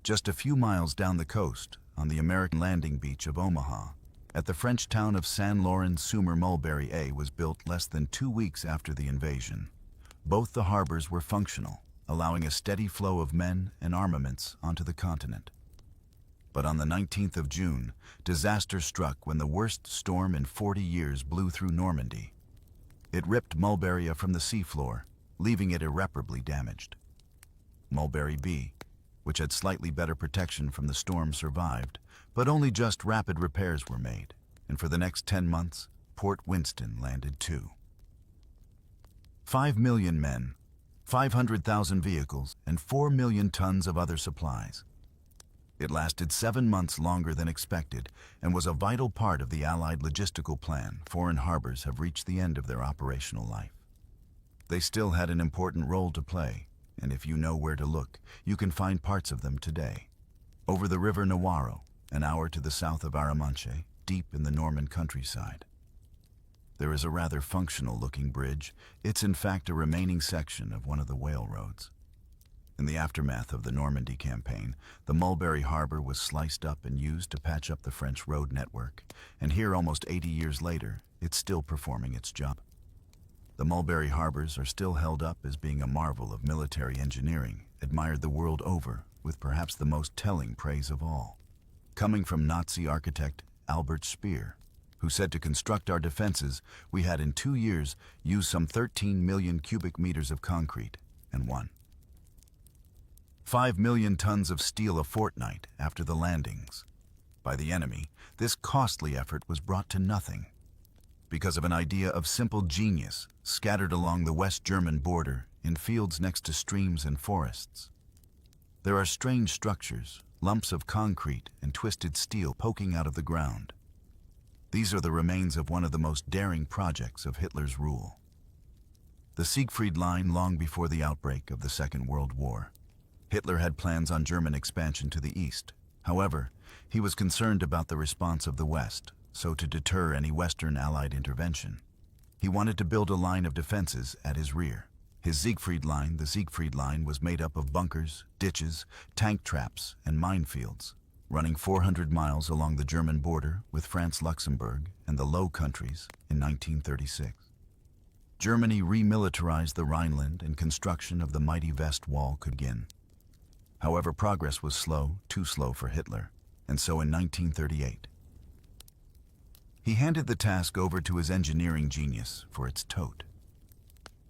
Just a few miles down the coast, on the American landing beach of Omaha, At the French town of Saint-Laurent-sur-Mer, Mulberry A was built less than 2 weeks after the invasion. Both the harbors were functional, allowing a steady flow of men and armaments onto the continent. But on the 19th of June, disaster struck when the worst storm in 40 years blew through Normandy. It ripped Mulberry A from the seafloor, leaving it irreparably damaged. Mulberry B, which had slightly better protection from the storm, survived, but only just rapid repairs were made, and for the next 10 months, Port Winston landed too. 5 million men, 500,000 vehicles, and 4 million tons of other supplies. It lasted 7 months longer than expected and was a vital part of the Allied logistical plan. Foreign harbors have reached the end of their operational life. They still had an important role to play, and if you know where to look, you can find parts of them today. Over the river Nawaro, an hour to the south of Aramanche, deep in the Norman countryside. There is a rather functional-looking bridge. It's in fact a remaining section of one of the whale roads. In the aftermath of the Normandy campaign, the Mulberry Harbor was sliced up and used to patch up the French road network, and here almost 80 years later, it's still performing its job. The Mulberry Harbors are still held up as being a marvel of military engineering, admired the world over, with perhaps the most telling praise of all. Coming from Nazi architect Albert Speer, who said to construct our defenses, we had in 2 years used some 13 million cubic meters of concrete and 5 million tons of steel a fortnight after the landings. By the enemy, this costly effort was brought to nothing because of an idea of simple genius scattered along the West German border in fields next to streams and forests. There are strange structures, lumps of concrete and twisted steel poking out of the ground. These are the remains of one of the most daring projects of Hitler's rule. The Siegfried Line long before the outbreak of the Second World War. Hitler had plans on German expansion to the east. However, he was concerned about the response of the West, so to deter any Western Allied intervention, he wanted to build a line of defenses at his rear. The Siegfried Line was made up of bunkers, ditches, tank traps, and minefields, running 400 miles along the German border with France-Luxembourg and the Low Countries in 1936. Germany remilitarized the Rhineland and construction of the mighty West Wall could begin. However, progress was slow, too slow for Hitler, and so in 1938, he handed the task over to his engineering genius for its tote,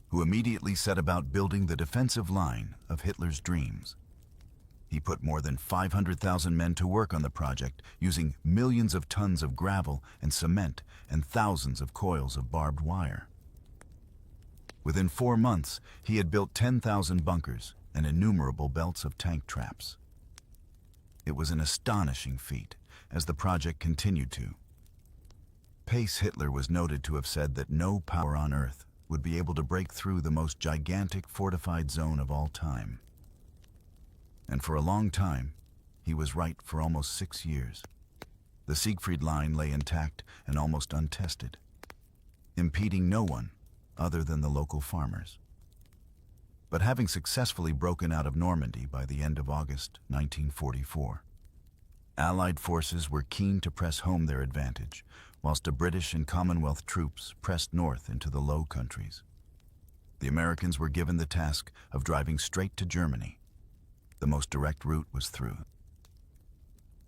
who immediately set about building the defensive line of Hitler's dreams. He put more than 500,000 men to work on the project, using millions of tons of gravel and cement and thousands of coils of barbed wire. Within 4 months, he had built 10,000 bunkers and innumerable belts of tank traps. It was an astonishing feat, as the project continued to pace. Hitler was noted to have said that no power on earth would be able to break through the most gigantic fortified zone of all time. And for a long time, he was right for almost 6 years. The Siegfried Line lay intact and almost untested, impeding no one other than the local farmers. But having successfully broken out of Normandy by the end of August 1944, Allied forces were keen to press home their advantage, whilst the British and Commonwealth troops pressed north into the Low Countries. The Americans were given the task of driving straight to Germany. The most direct route was through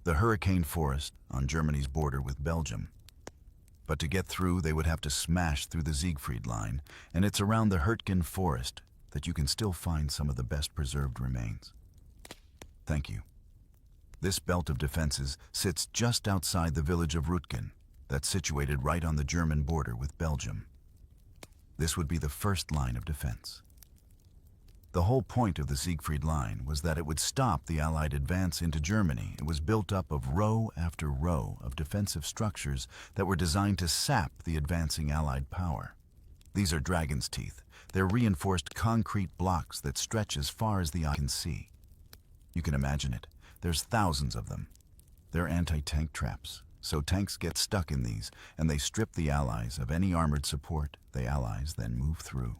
the Hurricane Forest on Germany's border with Belgium. But to get through, they would have to smash through the Siegfried Line, and it's around the Hurricane Forest that you can still find some of the best preserved remains. Thank you. This belt of defenses sits just outside the village of Rutgen, that's situated right on the German border with Belgium. This would be the first line of defense. The whole point of the Siegfried Line was that it would stop the Allied advance into Germany. It was built up of row after row of defensive structures that were designed to sap the advancing Allied power. These are dragon's teeth. They're reinforced concrete blocks that stretch as far as the eye can see. You can imagine it. There's thousands of them. They're anti-tank traps, so tanks get stuck in these, and they strip the Allies of any armored support the Allies then move through.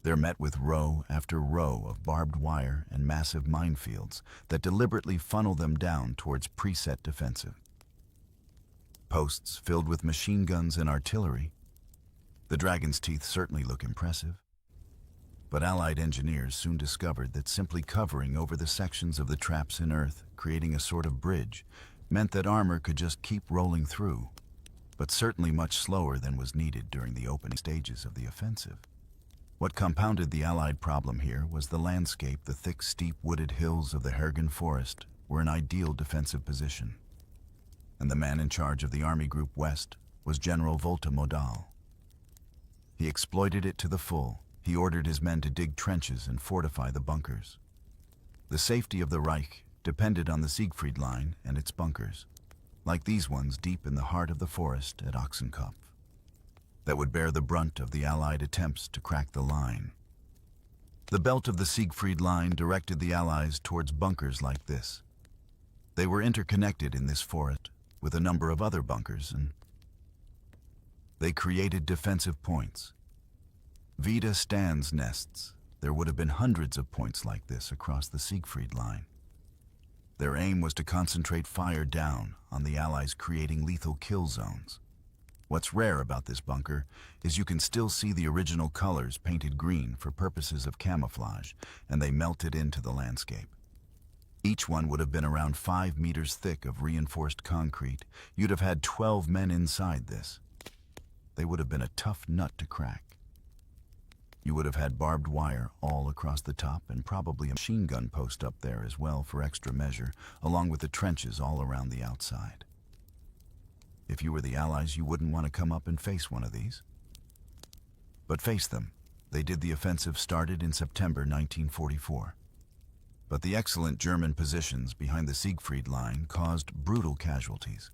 They're met with row after row of barbed wire and massive minefields that deliberately funnel them down towards preset defensive. posts filled with machine guns and artillery. The dragon's teeth certainly look impressive. But Allied engineers soon discovered that simply covering over the sections of the traps in earth, creating a sort of bridge, meant that armor could just keep rolling through, but certainly much slower than was needed during the opening stages of the offensive. What compounded the Allied problem here was the landscape. The thick, steep, wooded hills of the Hergen Forest were an ideal defensive position. And the man in charge of the Army Group West was General Volta Modal. He exploited it to the full. He ordered his men to dig trenches and fortify the bunkers. The safety of the Reich depended on the Siegfried Line and its bunkers, like these ones deep in the heart of the forest at Ochsenkopf, that would bear the brunt of the Allied attempts to crack the line. The belt of the Siegfried Line directed the Allies towards bunkers like this. They were interconnected in this forest with a number of other bunkers, and they created defensive points. Vida Stan's nests. There would have been hundreds of points like this across the Siegfried Line. Their aim was to concentrate fire down on the Allies, creating lethal kill zones. What's rare about this bunker is you can still see the original colors painted green for purposes of camouflage, and they melted into the landscape. Each one would have been around 5 meters thick of reinforced concrete. You'd have had 12 men inside this. They would have been a tough nut to crack. You would have had barbed wire all across the top and probably a machine gun post up there as well for extra measure, along with the trenches all around the outside. If you were the Allies, you wouldn't want to come up and face one of these. But face them. They did. The offensive started in September 1944. But the excellent German positions behind the Siegfried Line caused brutal casualties.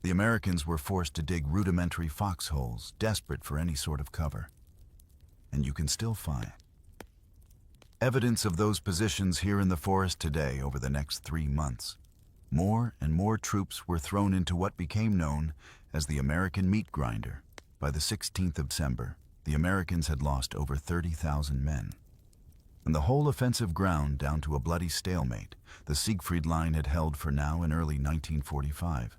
The Americans were forced to dig rudimentary foxholes, desperate for any sort of cover. And you can still find evidence of those positions here in the forest today. Over the next 3 months, more and more troops were thrown into what became known as the American meat grinder. By the 16th of December, the Americans had lost over 30,000 men. And the whole offensive ground down to a bloody stalemate the Siegfried Line had held for now in early 1945.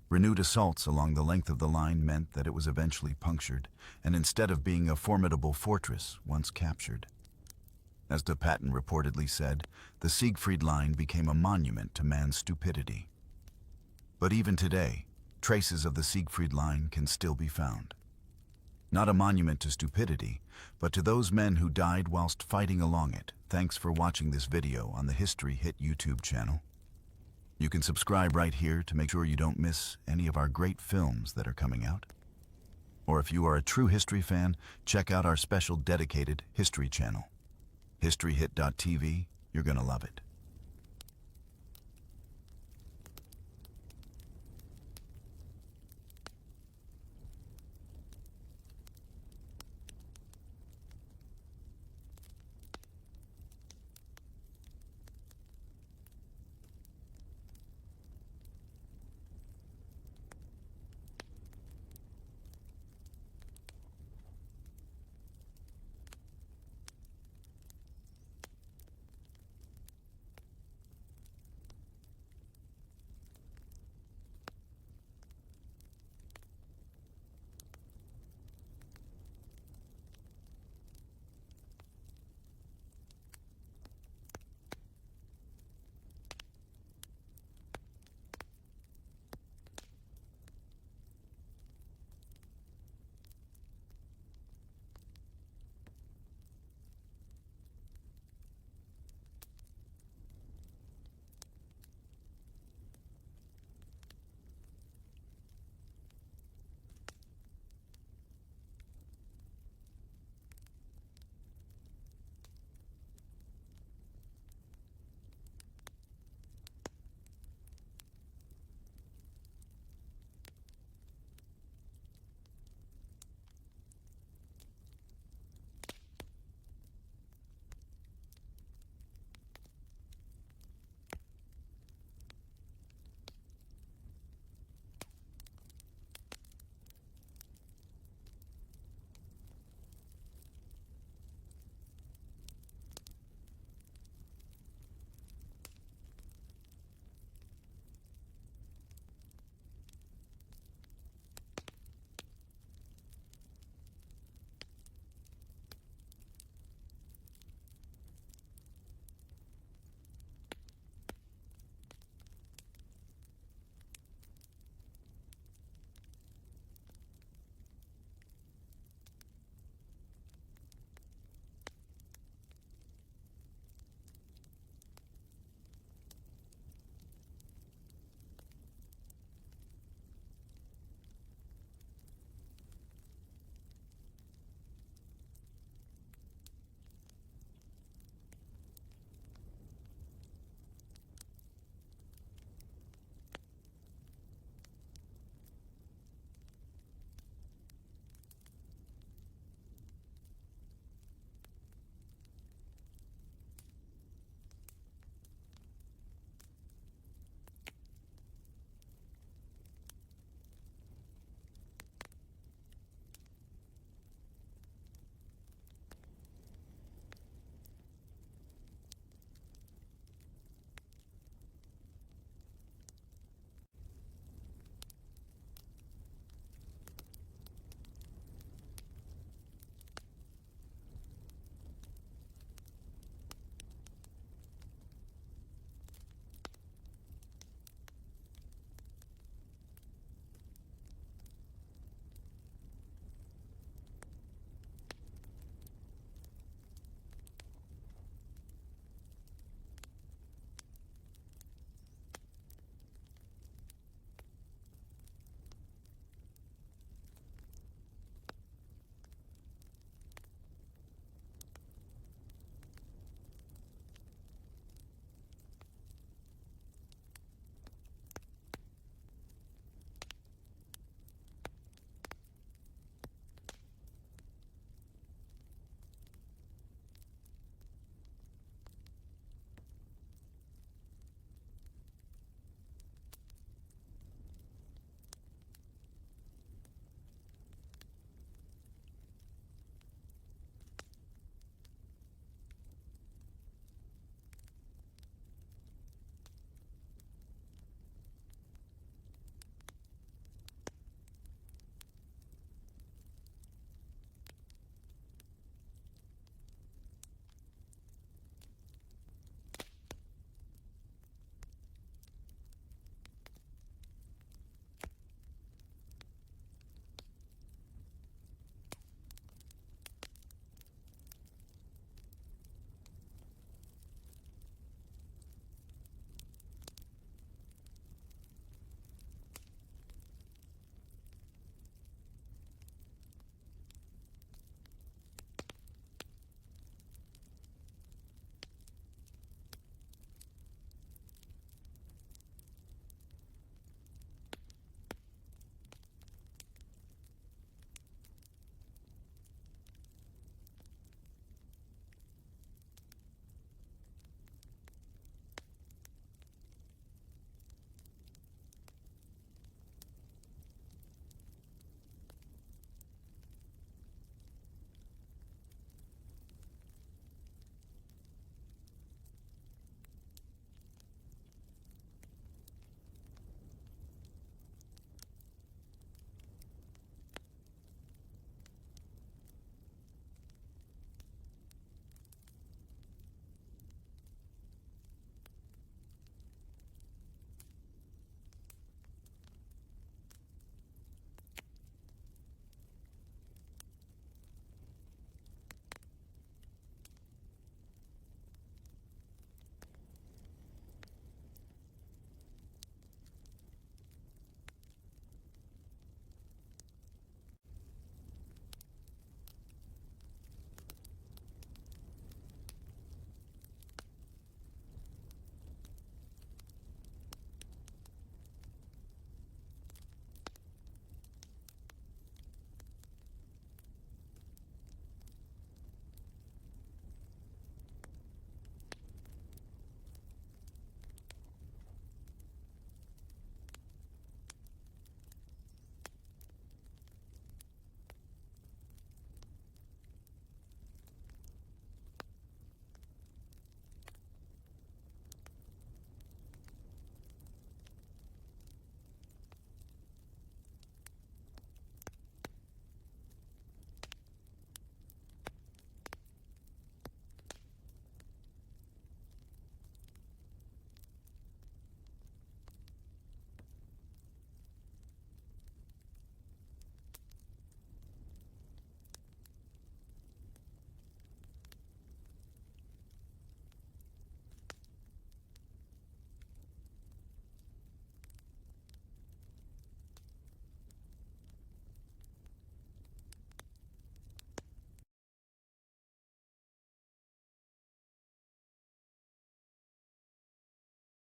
Renewed assaults along the length of the line meant that it was eventually punctured, and instead of being a formidable fortress once captured. As de Patton reportedly said, the Siegfried Line became a monument to man's stupidity. But even today, traces of the Siegfried Line can still be found. Not a monument to stupidity, but to those men who died whilst fighting along it. Thanks for watching this video on the History Hit YouTube channel. You can subscribe right here to make sure you don't miss any of our great films that are coming out. Or if you are a true history fan, check out our special dedicated history channel, historyhit.tv. You're gonna love it.